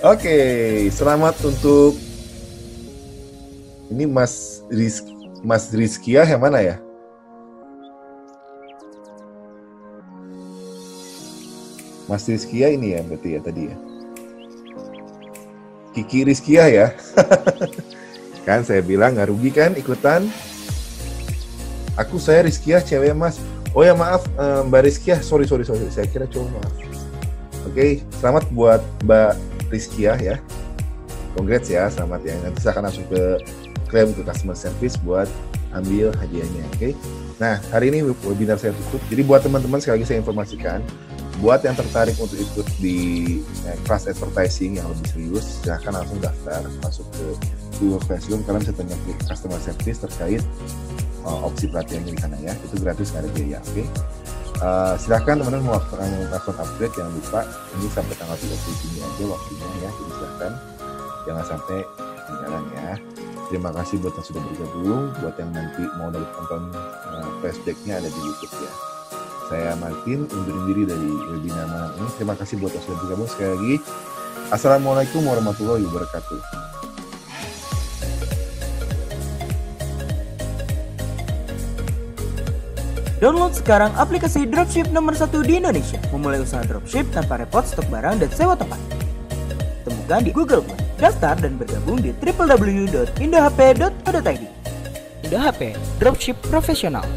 Oke, selamat untuk ini Mas Rizkia yang mana ya? Mas Rizkia ini ya berarti ya tadi ya. Kiki Rizkia ya. Kan saya bilang nggak rugi kan ikutan. Saya Rizkia cewek Mas. Oh ya maaf Mbak Rizkia, sorry. Saya kira cowok, maaf. Oke, selamat buat Mbak Rizkia ya. Congrats ya, selamat ya. Nanti saya akan langsung ke klaim ke customer service buat ambil hadiahnya, oke? Nah, hari ini webinar saya tutup. Jadi buat teman-teman sekali lagi saya informasikan, buat yang tertarik untuk ikut di kelas advertising yang lebih serius, silahkan langsung daftar masuk ke Google Classroom. Kalian bisa tanya ke customer service terkait opsi pelatihannya di sana ya. Itu gratis, nggak ada biaya, oke? Silahkan teman-teman mau akun upgrade, jangan lupa ini sampai tanggal 30 Juni aja waktunya ya, jadi silahkan jangan sampai ketinggalan ya. Terima kasih buat yang sudah bergabung, buat yang nanti mau nonton flashbacknya ada di YouTube ya. Saya Martin undurin diri dari webinar malam ini. Terima kasih buat yang sudah bergabung sekali lagi. Assalamualaikum warahmatullahi wabarakatuh. Download sekarang aplikasi Dropship nomor 1 di Indonesia. Memulai usaha dropship tanpa repot stok barang dan sewa tempat. Temukan di Google Play. Daftar dan bergabung di www.indohp.co.id. Indo HP, dropship profesional.